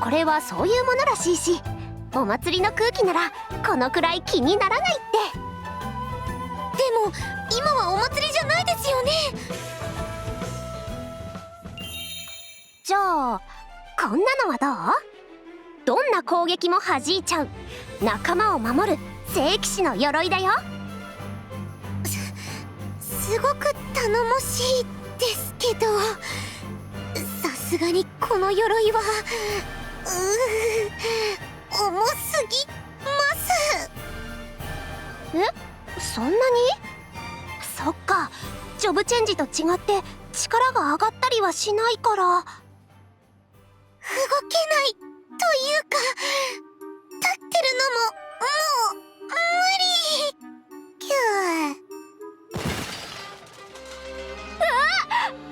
これはそういうものらしいし、お祭りの空気ならこのくらい気にならないって。でも今はお祭りじゃないですよね。じゃあこんなのはどう？どんな攻撃も弾いちゃう仲間を守る聖騎士の鎧だよ。すごく頼もしいですけど、さすがにこの鎧は重すぎます。そんなに？そっか、ジョブチェンジと違って力が上がったりはしないから動けないというか、立ってるのももう無理。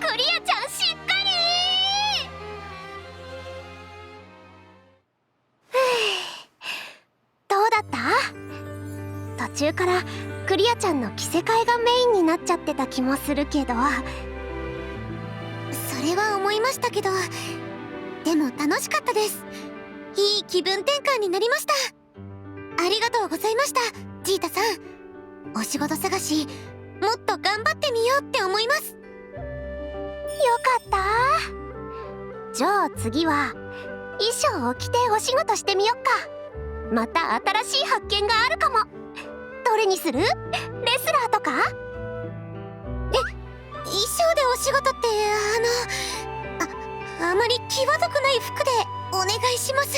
クリアちゃんしっかり。どうだった？途中からクリアちゃんの着せ替えがメインになっちゃってた気もするけど。それは思いましたけど、でも楽しかったです。いい気分転換になりました。ありがとうございました、ジータさん。お仕事探しもっと頑張ってみようって思います。よかった。じゃあ次は衣装を着てお仕事してみよっか。また新しい発見があるかも。どれにする？レスラーとか？衣装でお仕事ってあまり際どくない服でお願いします。